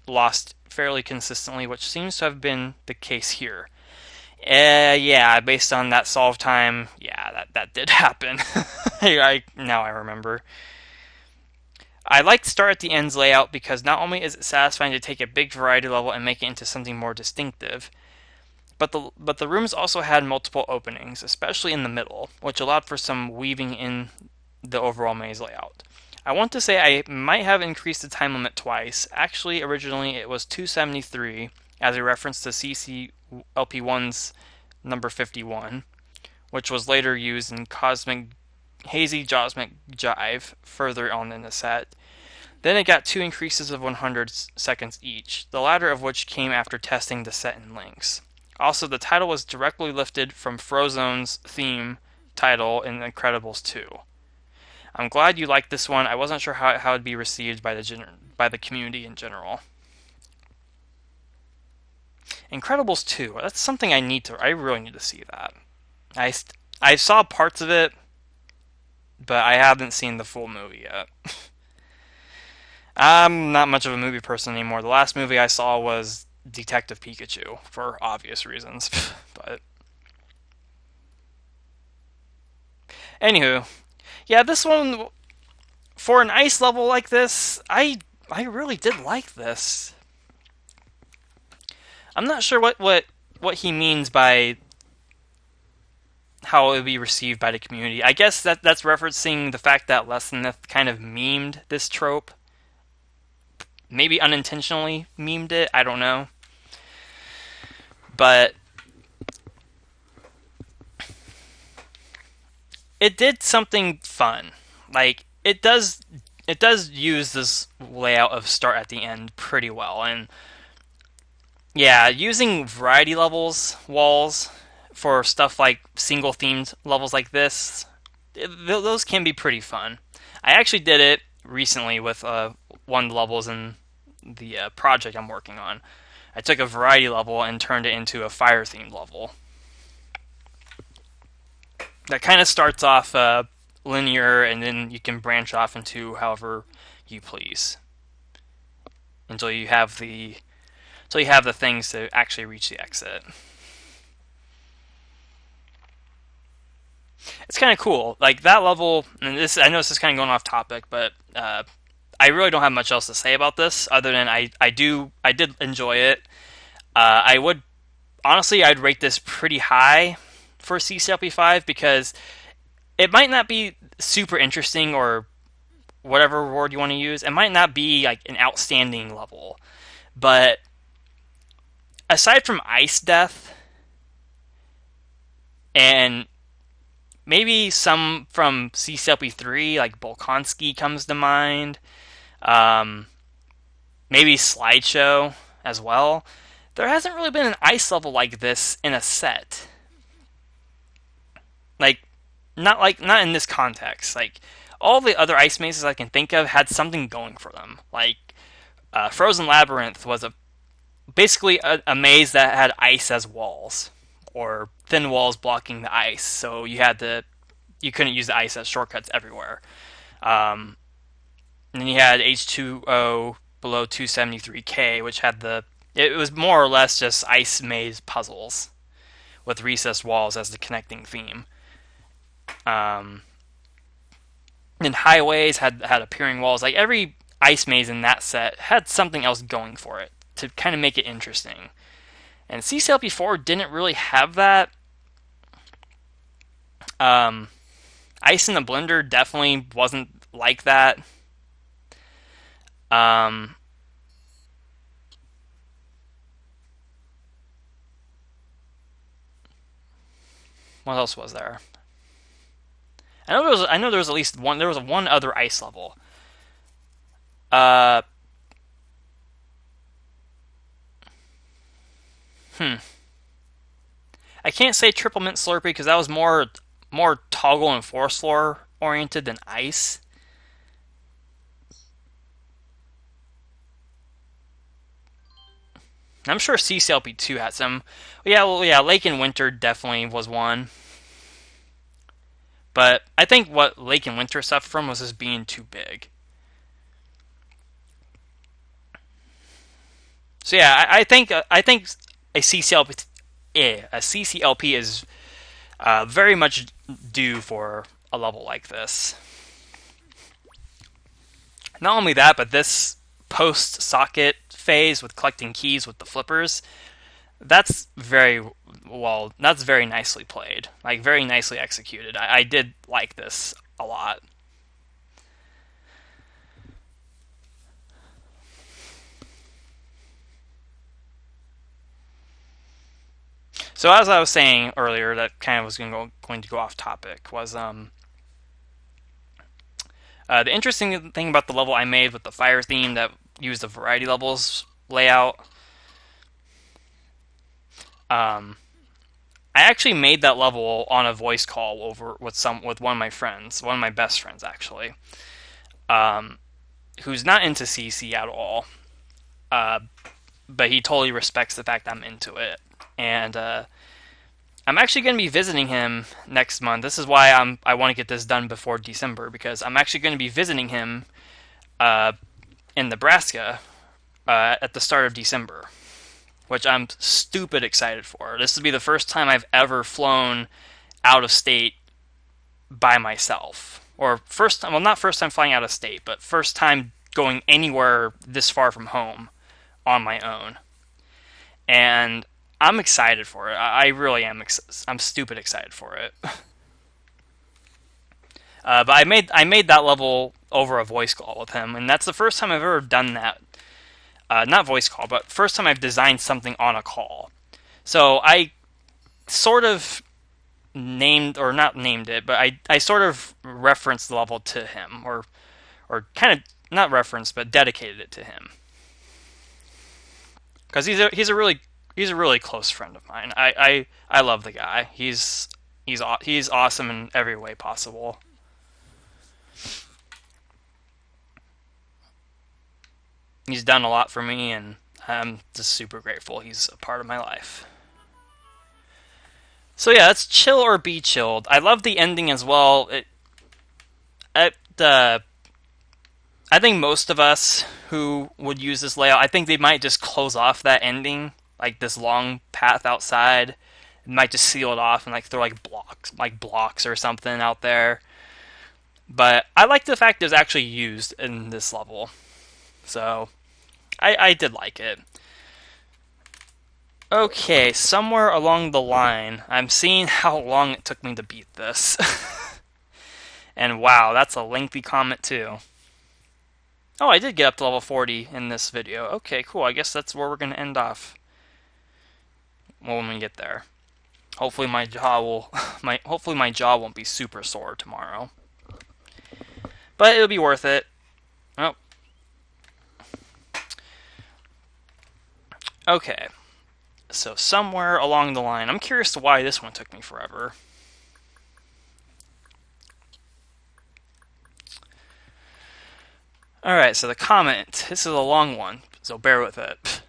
lost fairly consistently, which seems to have been the case here. Yeah, based on that solve time, yeah, that did happen. Now I remember. I like Start at the End's layout because not only is it satisfying to take a big variety level and make it into something more distinctive, but the rooms also had multiple openings, especially in the middle, which allowed for some weaving in the overall maze layout. I want to say I might have increased the time limit twice. Actually, originally it was 273 as a reference to CCLP1's number 51, which was later used in Hazy Cosmic Jive further on in the set. Then it got 2 increases of 100 seconds each, the latter of which came after testing the set in links. Also, the title was directly lifted from Frozone's theme title in Incredibles 2. I'm glad you liked this one. I wasn't sure how it would be received by the community in general. Incredibles 2. That's something I really need to see that. I saw parts of it, but I haven't seen the full movie yet. I'm not much of a movie person anymore. The last movie I saw was Detective Pikachu, for obvious reasons. But anywho, yeah, this one for an ice level like this, I really did like this. I'm not sure what he means by how it would be received by the community. I guess that's referencing the fact that Less Than Myth kind of memed this trope. Maybe unintentionally memed it, I don't know. But it did something fun. Like it does use this layout of start at the end pretty well. And yeah, using variety levels walls for stuff like single themed levels like this, those can be pretty fun. I actually did it recently with one of the levels in the project I'm working on. I took a variety level and turned it into a fire themed level. That kind of starts off linear, and then you can branch off into however you please until you have the things to actually reach the exit. It's kind of cool. Like that level, and this I know this is kind of going off topic, but I really don't have much else to say about this other than I did enjoy it. I would honestly I'd rate this pretty high for CCLP5 because it might not be super interesting or whatever word you want to use. It might not be like an outstanding level, but aside from Ice Death and maybe some from CCLP3, like Bolkonski comes to mind, um, maybe Slideshow as well. There hasn't really been an ice level like this in a set. Like, not in this context. Like, all the other ice mazes I can think of had something going for them. Like, Frozen Labyrinth was basically a maze that had ice as walls, or thin walls blocking the ice. So you couldn't use the ice as shortcuts everywhere. And then you had H2O below 273K, which had it was more or less just ice maze puzzles with recessed walls as the connecting theme. Um, and highways had appearing walls. Like every ice maze in that set had something else going for it to kind of make it interesting. And CCLP4 didn't really have that. Ice in the Blender definitely wasn't like that. Um, what else was there? I know there was at least one. There was one other ice level. Uh, hmm. I can't say Triple Mint Slurpee because that was more toggle and force floor oriented than ice. I'm sure CCLP2 had some. Yeah, Lake and Winter definitely was one. But I think what Lake and Winter suffered from was just being too big. So yeah, I think a CCLP is very much due for a level like this. Not only that, but this post socket phase with collecting keys with the flippers, that's very nicely played, like very nicely executed. I did like this a lot. So as I was saying earlier, that kind of was going to go off topic was the interesting thing about the level I made with the fire theme that used the variety levels layout. Um, I actually made that level on a voice call over with one of my friends, one of my best friends actually, um, who's not into CC at all, uh, but he totally respects the fact I'm into it, and I'm actually going to be visiting him next month. This is why I want to get this done before December, because I'm actually going to be visiting him uh, in Nebraska at the start of December, which I'm stupid excited for. This will be the first time I've ever flown out of state by myself. Or first time, well, not first time flying out of state, but first time going anywhere this far from home on my own. And I'm excited for it. I really am. I'm stupid excited for it. But I made that level over a voice call with him, and that's the first time I've ever done that. Not voice call, but first time I've designed something on a call. So I sort of named, or not named it, but I sort of referenced the level to him, or kind of not referenced, but dedicated it to him, because he's a really close friend of mine. I love the guy. He's awesome in every way possible. He's done a lot for me, and I'm just super grateful he's a part of my life. So yeah, that's chill or be chilled. I love the ending as well. I think most of us who would use this layout, I think they might just close off that ending, like this long path outside. Might just seal it off and like throw like blocks or something out there. But I like the fact it was actually used in this level, so I did like it. Okay, somewhere along the line, I'm seeing how long it took me to beat this. And wow, that's a lengthy comment too. Oh, I did get up to level 40 in this video. Okay, cool. I guess that's where we're going to end off. Well, when we get there. Hopefully my jaw won't be super sore tomorrow. But it'll be worth it. Oh. Okay. So somewhere along the line, I'm curious to why this one took me forever. Alright, so the comment. This is a long one, so bear with it.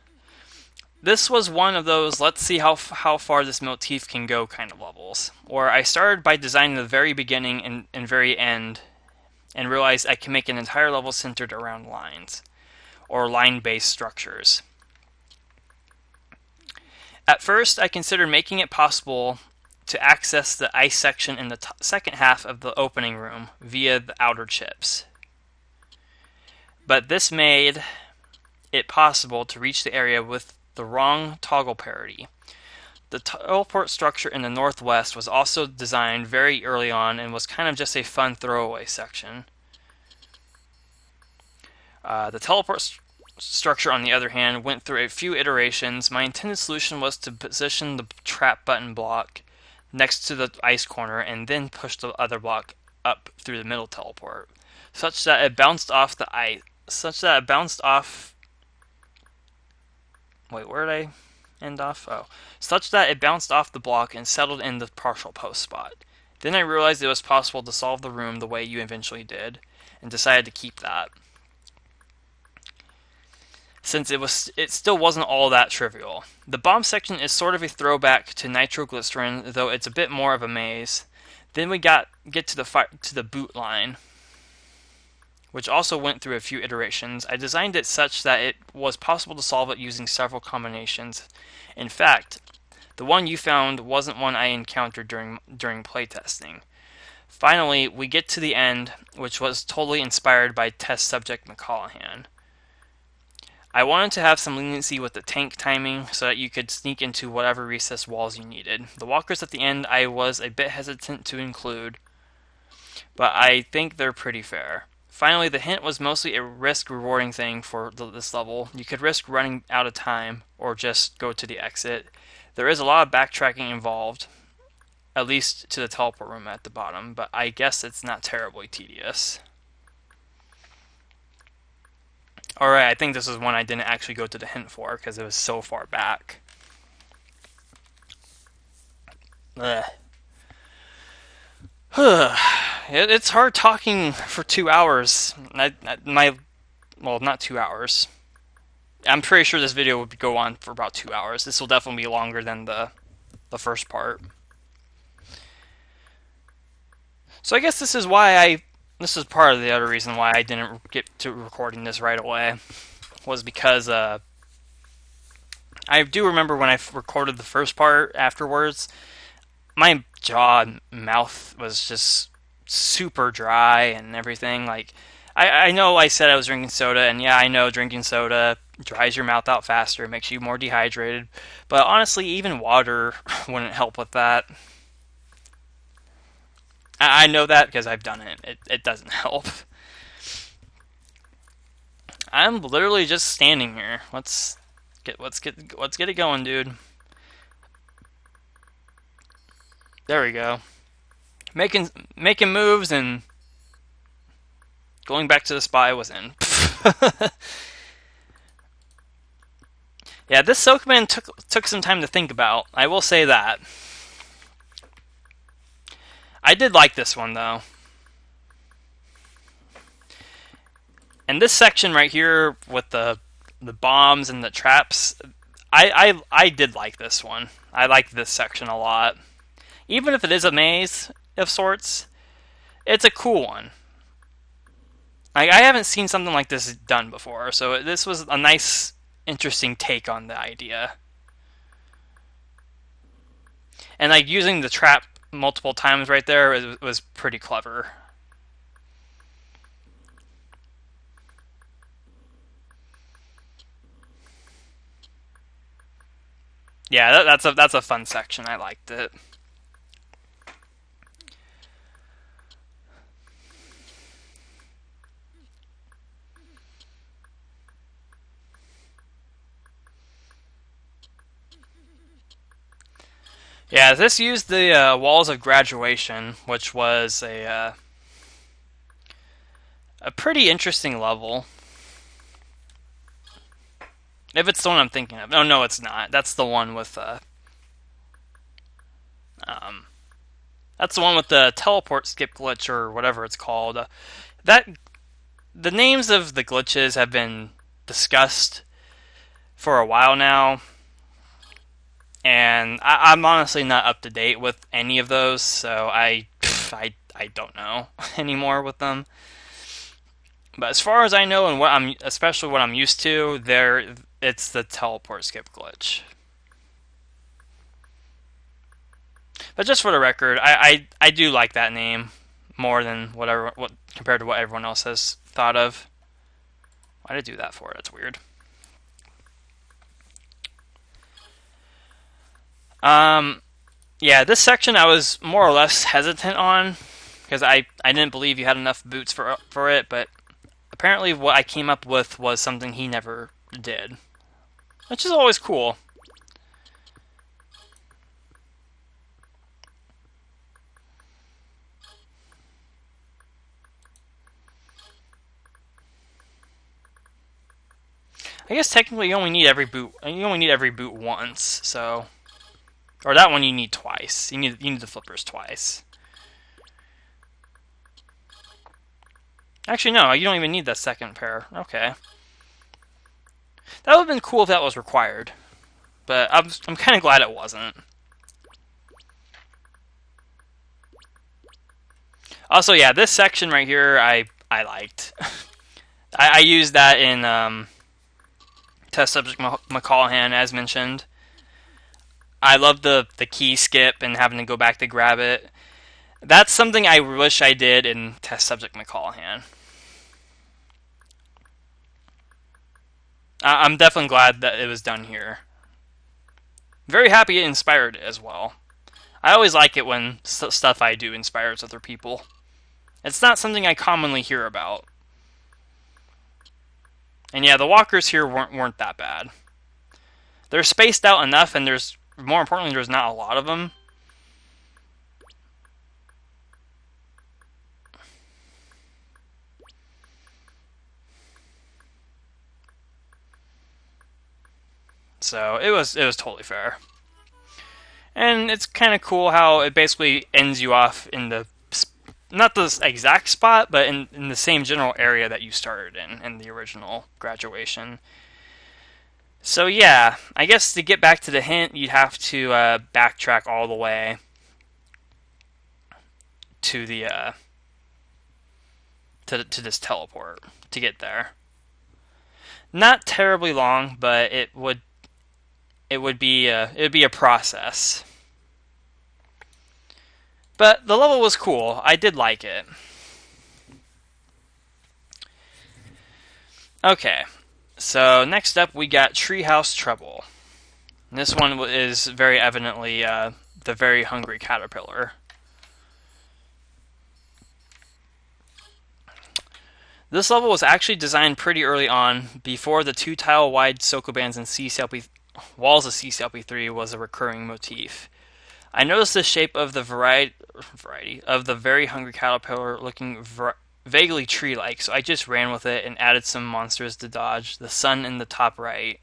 This was one of those let's see how far this motif can go kind of levels, where I started by designing the very beginning and very end, and realized I can make an entire level centered around lines, or line-based structures. At first, I considered making it possible to access the ice section in the second half of the opening room via the outer chips. But this made it possible to reach the area with the wrong toggle parity. The teleport structure in the northwest was also designed very early on and was kind of just a fun throwaway section. The teleport structure, on the other hand, went through a few iterations. My intended solution was to position the trap button block next to the ice corner and then push the other block up through the middle teleport, such that it bounced off the ice. Wait, where did I end off? Oh. Such that it bounced off the block and settled in the partial post spot. Then I realized it was possible to solve the room the way you eventually did, and decided to keep that, since it still wasn't all that trivial. The bomb section is sort of a throwback to nitroglycerin, though it's a bit more of a maze. Then we get to the boot line, which also went through a few iterations. I designed it such that it was possible to solve it using several combinations. In fact, the one you found wasn't one I encountered during playtesting. Finally, we get to the end, which was totally inspired by test subject McCallahan. I wanted to have some leniency with the tank timing so that you could sneak into whatever recessed walls you needed. The walkers at the end I was a bit hesitant to include, but I think they're pretty fair. Finally, the hint was mostly a risk-rewarding thing for this level. You could risk running out of time, or just go to the exit. There is a lot of backtracking involved, at least to the teleport room at the bottom, but I guess it's not terribly tedious. Alright, I think this is one I didn't actually go to the hint for, because it was so far back. Ugh. It's hard talking for 2 hours. Well, not 2 hours. I'm pretty sure this video would go on for about 2 hours. This will definitely be longer than the first part. So I guess this is this is part of the other reason why I didn't get to recording this right away, was because I do remember when I recorded the first part afterwards, my jaw and mouth was just super dry and everything. Like, I know I said I was drinking soda, and yeah, I know drinking soda dries your mouth out faster, makes you more dehydrated. But honestly, even water wouldn't help with that. I know that because I've done it. It doesn't help. I'm literally just standing here. Let's get it going, dude. There we go. Making moves and going back to the spot I was in. Yeah, this Soakman took some time to think about. I will say that. I did like this one though. And this section right here with the bombs and the traps, I did like this one. I like this section a lot. Even if it is a maze of sorts, it's a cool one. I haven't seen something like this done before, so this was a nice, interesting take on the idea. And like using the trap multiple times right there was pretty clever. Yeah, that's a fun section. I liked it. Yeah, this used the walls of graduation, which was a pretty interesting level. If it's the one I'm thinking of. No, it's not. That's the one with um, that's the one with the teleport skip glitch or whatever it's called. That the names of the glitches have been discussed for a while now, and I'm honestly not up to date with any of those, so I don't know anymore with them. But as far as I know, and especially what I'm used to, it's the teleport skip glitch. But just for the record, I do like that name more than what compared to what everyone else has thought of. Why did I do that for? That's weird. Yeah, this section I was more or less hesitant on because I didn't believe you had enough boots for it, but apparently what I came up with was something he never did, which is always cool. I guess technically you only need every boot. You only need every boot once, so, or that one you need twice. You need the flippers twice. Actually, no, you don't even need that second pair. Okay, that would have been cool if that was required, but I'm kind of glad it wasn't. Also, yeah, this section right here I liked. I used that in test subject McCallhan, as mentioned. I love the key skip and having to go back to grab it. That's something I wish I did in test subject McCallhan. I'm definitely glad that it was done here. Very happy it inspired it as well. I always like it when stuff I do inspires other people. It's not something I commonly hear about. And yeah, the walkers here weren't that bad. They're spaced out enough, and more importantly, there's not a lot of them. So it was totally fair. And it's kind of cool how it basically ends you off in not the exact spot, but in the same general area that you started in the original graduation. So yeah, I guess to get back to the hint, you'd have to backtrack all the way to the to this teleport to get there. Not terribly long, but it'd be a process. But the level was cool. I did like it. Okay, so next up we got Treehouse Trouble. This one is very evidently the very hungry caterpillar. This level was actually designed pretty early on, before the 2-tile wide Sokobands and CCLP walls of CCLP3 was a recurring motif. I noticed the shape of the variety of the very hungry caterpillar looking vaguely tree-like, so I just ran with it and added some monsters to dodge. The sun in the top right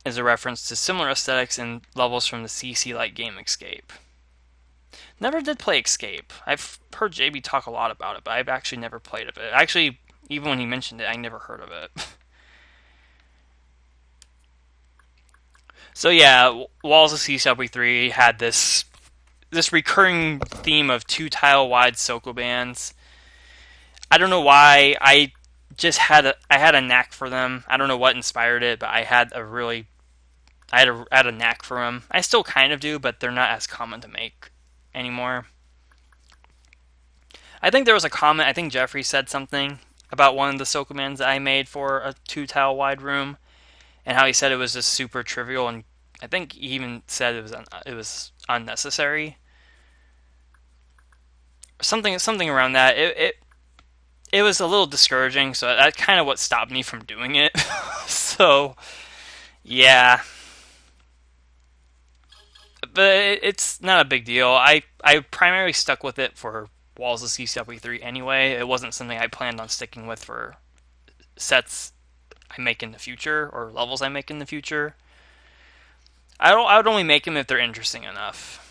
is a reference to similar aesthetics in levels from the CC-like game Escape. Never did play Escape. I've heard JB talk a lot about it, but I've actually never played of it. Actually, even when he mentioned it, I never heard of it. So yeah, Walls of CCLP3 had this recurring theme of 2-tile wide Sokobands. I don't know why. I had a knack for them. I don't know what inspired it, but I had a knack for them. I still kind of do, but they're not as common to make anymore. I think there was a comment. I think Jeffrey said something about one of the Sokobands that I made for a 2-tile wide room, and how he said it was just super trivial, and I think he even said it was unnecessary. Something around that. It was a little discouraging, so that's kind of what stopped me from doing it. So, yeah. But it's not a big deal. I primarily stuck with it for Walls of CCLP3 anyway. It wasn't something I planned on sticking with for sets I make in the future, or levels I make in the future. I would only make them if they're interesting enough.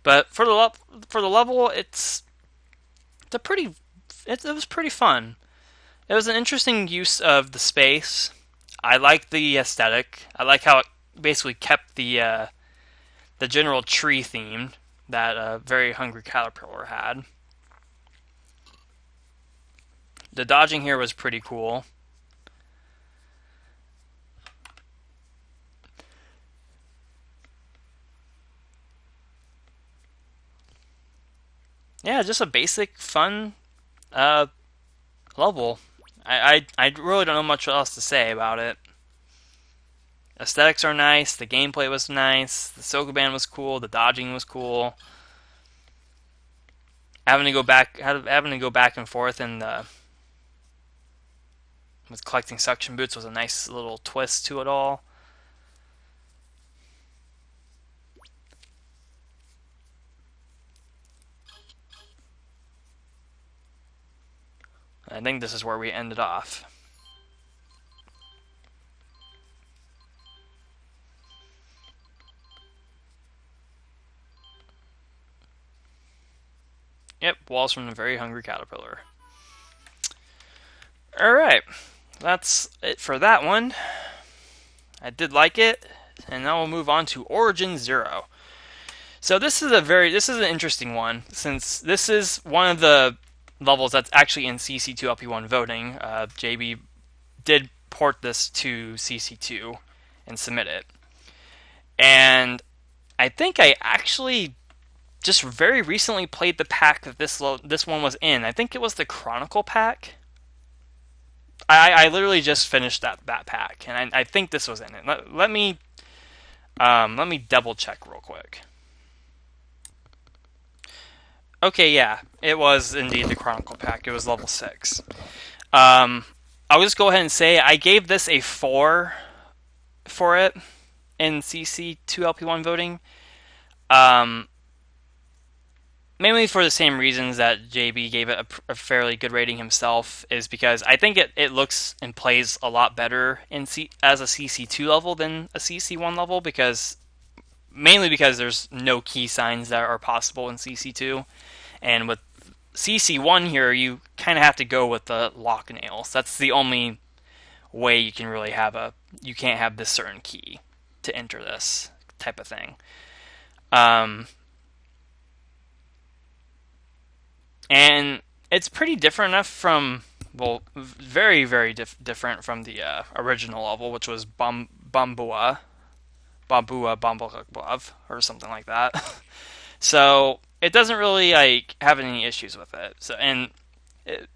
But for the level, it was pretty fun. It was an interesting use of the space. I like the aesthetic. I like how it basically kept the general tree theme that very hungry caterpillar had. The dodging here was pretty cool. Yeah, just a basic, fun level. I really don't know much else to say about it. Aesthetics are nice, the gameplay was nice, the Sokoban was cool, the dodging was cool. Having to go back and forth and with collecting suction boots was a nice little twist to it all. I think this is where we ended off. Yep, walls from the very hungry caterpillar. Alright, that's it for that one. I did like it, and now we'll move on to Origin Zero. So this is an interesting one, since this is one of the levels that's actually in CC2LP1 voting. JB did port this to CC2 and submit it. And I think I actually just very recently played the pack that this one was in. I think it was the Chronicle pack. I literally just finished that pack, and I think this was in it. Let me double check real quick. Okay, yeah, it was indeed the Chronicle pack. It was level 6. I'll just go ahead and say I gave this a 4 for it in CC2LP1 voting. Mainly for the same reasons that JB gave it a fairly good rating himself, is because I think it looks and plays a lot better as a CC2 level than a CC1 level, mainly because there's no key signs that are possible in CC2. And with CC1 here, you kind of have to go with the lock nails. That's the only way you can really you can't have this certain key to enter this type of thing. Um, and it's pretty different enough from, well, very, very different from the original level, which was Bambua, Bambua, or something like that. So it doesn't really like have any issues with it. So, and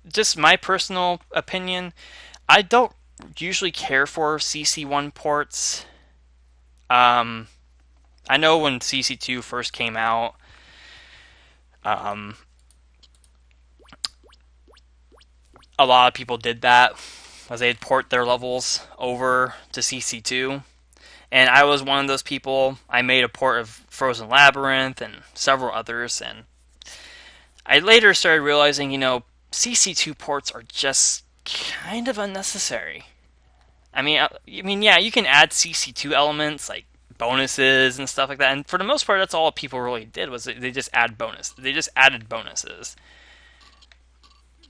just my personal opinion, I don't usually care for CC1 ports. Um, I know when CC2 first came out, um, a lot of people did that, as they'd port their levels over to CC2. And I was one of those people. I made a port of Frozen Labyrinth and several others, and I later started realizing, CC2 ports are just kind of unnecessary. Yeah, you can add CC2 elements like bonuses and stuff like that, and for the most part, that's all people really did was they just add bonus. They just added bonuses,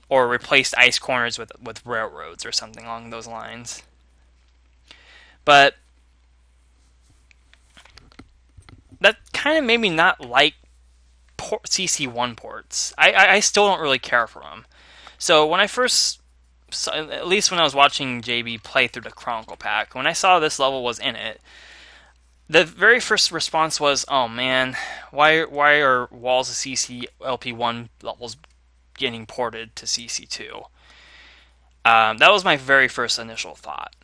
or replaced ice corners with railroads or something along those lines. But that kind of made me not like CC1 ports. I still don't really care for them. So when I first, at least when I was watching JB play through the Chronicle pack, when I saw this level was in it, the very first response was, "Oh man, why are walls of CCLP1 levels getting ported to CC2?" That was my very first initial thought.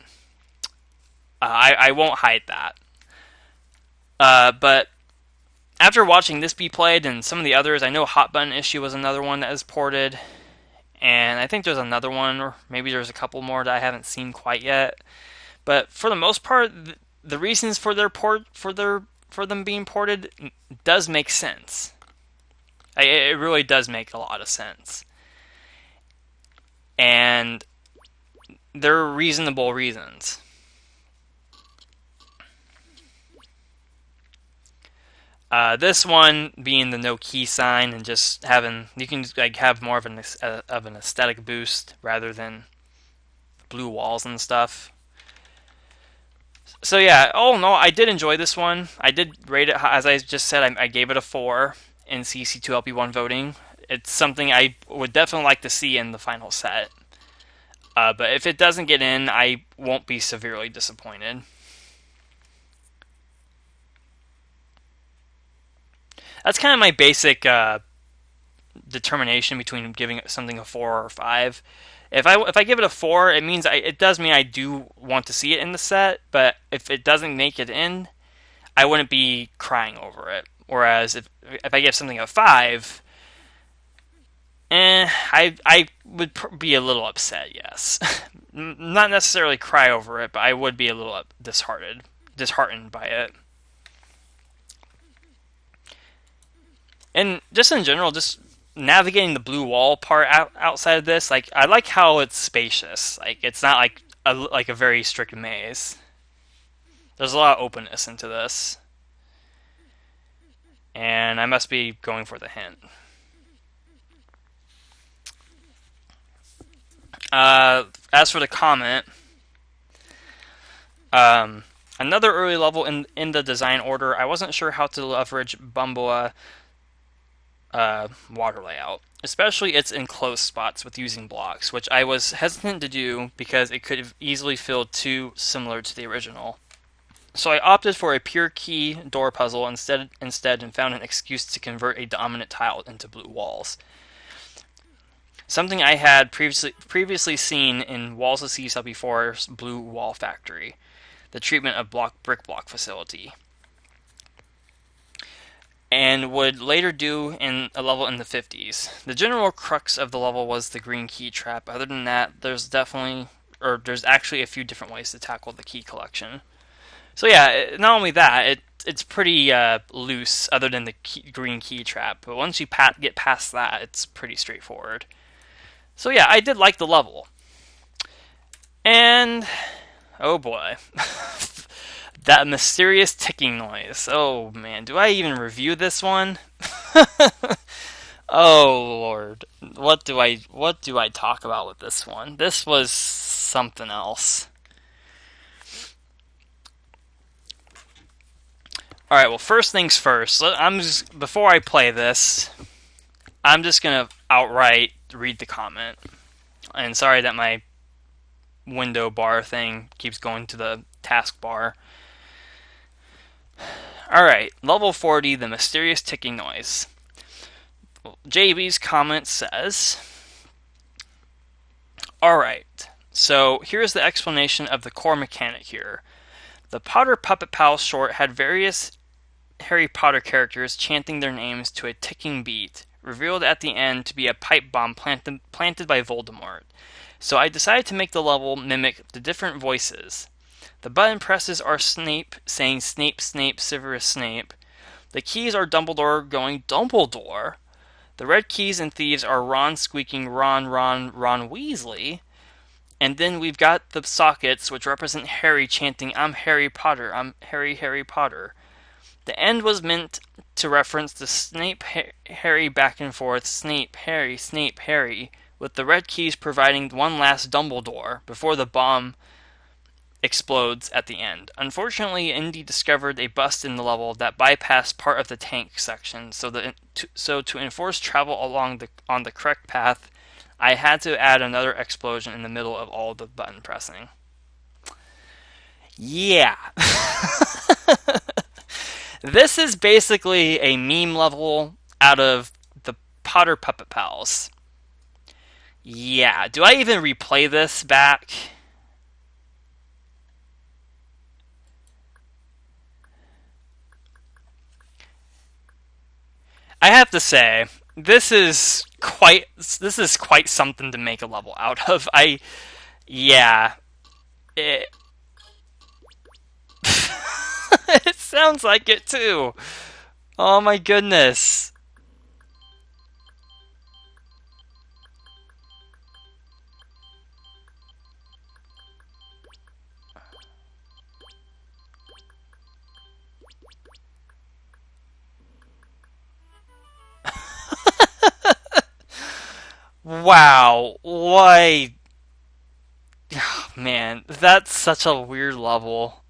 I won't hide that. But after watching this be played and some of the others, I know Hot Button Issue was another one that is ported, and I think there's another one, or maybe there's a couple more that I haven't seen quite yet. But for the most part, the reasons for them being ported does make sense. It really does make a lot of sense, and they're reasonable reasons. This one being the no key sign and just having, you can like have more of an aesthetic boost rather than blue walls and stuff. So yeah, oh no, I did enjoy this one. I did rate it, as I just said, I gave it a 4 in CC2LP1 voting. It's something I would definitely like to see in the final set. But if it doesn't get in, I won't be severely disappointed. That's kind of my basic determination between giving something a 4 or a 5. If I give it a 4, it means it does mean I do want to see it in the set. But if it doesn't make it in, I wouldn't be crying over it. Whereas if I give something a 5, I would be a little upset. Yes, not necessarily cry over it, but I would be a little disheartened by it. And just in general, just navigating the blue wall part outside of this, like I like how it's spacious. Like it's not like a very strict maze. There's a lot of openness into this, and I must be going for the hint. As for the comment, another early level in the design order, I wasn't sure how to leverage Bumboa water layout, especially its enclosed spots with using blocks, which I was hesitant to do because it could have easily feel too similar to the original. So I opted for a pure key door puzzle instead and found an excuse to convert a dominant tile into blue walls. Something I had previously seen in Walls of CCLP4's Blue Wall Factory, the treatment of brick block facility, and would later do in a level in the 50s. The general crux of the level was the green key trap. Other than that, there's actually a few different ways to tackle the key collection. So yeah, not only that, it's pretty loose other than the green key trap, but once you get past that, it's pretty straightforward. So yeah, I did like the level. And, oh boy. That mysterious ticking noise. Oh man, do I even review this one? Oh lord, what do I talk about with this one? This was something else. All right. Well, first things first. Before I play this, I'm just gonna outright read the comment. And sorry that my window bar thing keeps going to the taskbar. Alright, level 40, the mysterious ticking noise. JB's comment says, alright, so here's the explanation of the core mechanic here. The Potter Puppet Pals short had various Harry Potter characters chanting their names to a ticking beat, revealed at the end to be a pipe bomb planted by Voldemort. So I decided to make the level mimic the different voices. The button presses are Snape saying Snape, Snape, Severus Snape. The keys are Dumbledore going Dumbledore. The red keys and thieves are Ron squeaking Ron, Ron, Ron Weasley. And then we've got the sockets, which represent Harry chanting, I'm Harry Potter, I'm Harry, Harry Potter. The end was meant to reference the Snape, Harry back and forth, Snape, Harry, with the red keys providing one last Dumbledore before the bomb explodes at the end. Unfortunately, Indy discovered a bust in the level that bypassed part of the tank section, so to enforce travel on the correct path, I had to add another explosion in the middle of all the button pressing. Yeah. This is basically a meme level out of the Potter Puppet Pals. Yeah, do I even replay this back? I have to say, this is quite something to make a level out of. Yeah, it it sounds like it too. Oh my goodness. Wow, why? Man, that's such a weird level.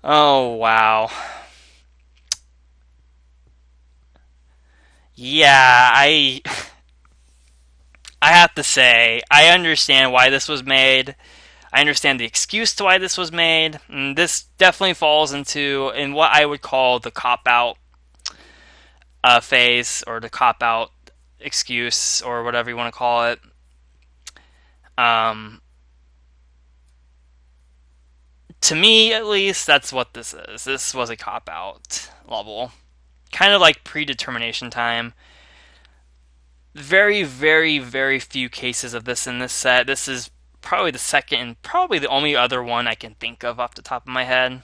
Oh, wow. Yeah, I have to say, I understand why this was made. I understand the excuse to why this was made. And this definitely falls in what I would call the cop out phase, or the cop out excuse, or whatever you want to call it. Um, to me, at least, that's what this is. This was a cop out level, kind of like predetermination time. Very, very, very few cases of this in this set. This is probably the second and probably the only other one I can think of off the top of my head,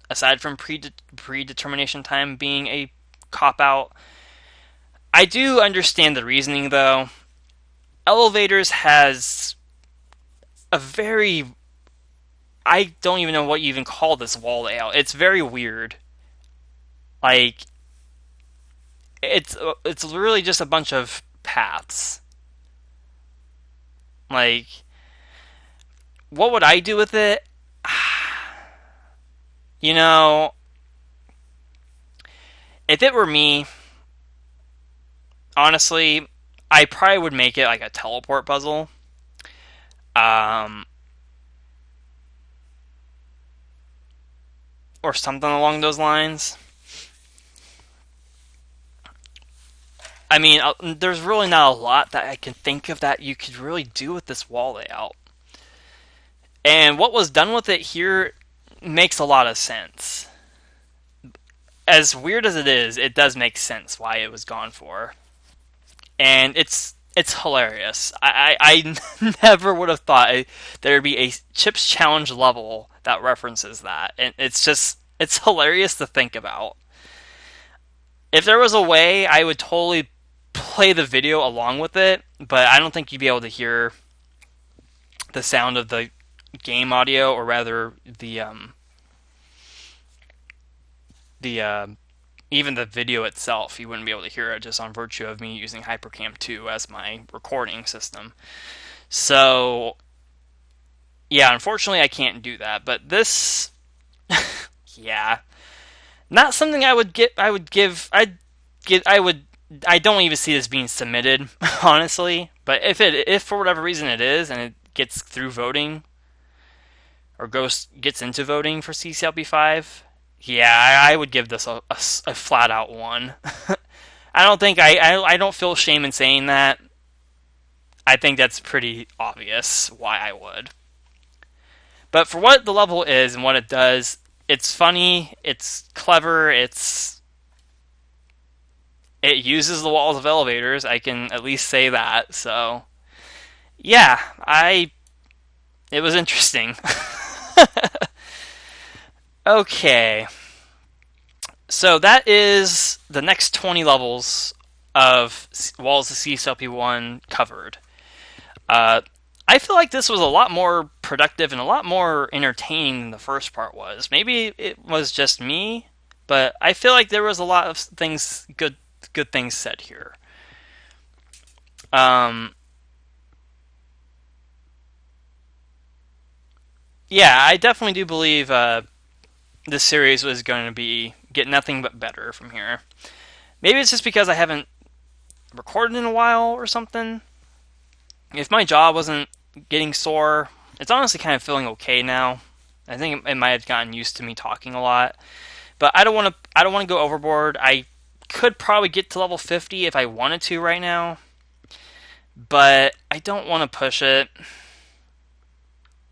aside from predetermination time being a cop out. I do understand the reasoning, though. Elevators has a very... I don't even know what you even call this wall layout. It's very weird. Like, it's really just a bunch of paths. Like, what would I do with it? You know, if it were me, honestly, I probably would make it like a teleport puzzle. Or something along those lines. I mean, there's really not a lot that I can think of that you could really do with this wall layout. And what was done with it here makes a lot of sense. As weird as it is, it does make sense why it was gone for. And it's hilarious. I never would have thought there'd be a Chips Challenge level that references that. And it's hilarious to think about. If there was a way, I would totally play the video along with it, but I don't think you'd be able to hear the sound of the game audio, or rather even the video itself. You wouldn't be able to hear it just on virtue of me using HyperCam 2 as my recording system. So, yeah, unfortunately I can't do that, but this... Yeah, not something I would get. I would give. I'd get. I would. I don't even see this being submitted, honestly. But if for whatever reason it is, and it gets through voting, or gets into voting for CCLP5, yeah, I would give this a flat out one. I don't think I don't feel shame in saying that. I think that's pretty obvious why I would. But for what the level is and what it does, it's funny, it's clever, it uses the walls of elevators. I can at least say that. So, yeah, it was interesting. Okay. So that is the next 20 levels of Walls of CCLP1 covered. I feel like this was a lot more productive and a lot more entertaining than the first part was. Maybe it was just me, but I feel like there was a lot of things, good things said here. Yeah, I definitely do believe this series was going to get nothing but better from here. Maybe it's just because I haven't recorded in a while or something. If my jaw wasn't getting sore, it's honestly kind of feeling okay now. I think it might have gotten used to me talking a lot, but I don't want to go overboard. I could probably get to level 50 if I wanted to right now, but I don't want to push it.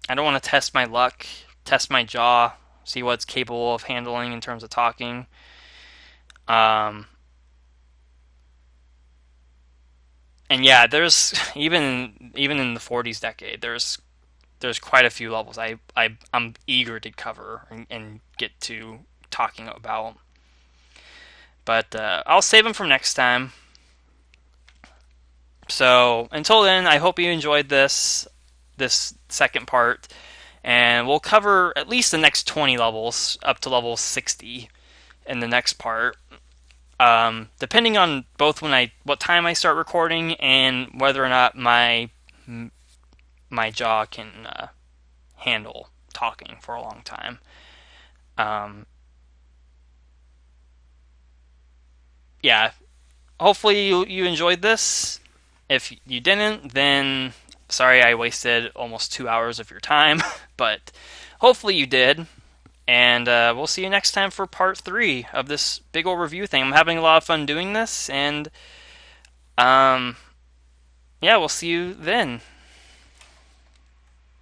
I don't want to test my luck, test my jaw, see what it's capable of handling in terms of talking. And yeah, there's even in the 40s decade, there's quite a few levels I'm eager to cover and get to talking about. But I'll save them for next time. So until then, I hope you enjoyed this second part, and we'll cover at least the next 20 levels up to level 60 in the next part. Depending on both what time I start recording and whether or not my jaw can handle talking for a long time. Yeah, hopefully you enjoyed this. If you didn't, then sorry I wasted almost 2 hours of your time, but hopefully you did. And we'll see you next time for part 3 of this big old review thing. I'm having a lot of fun doing this, and yeah, we'll see you then.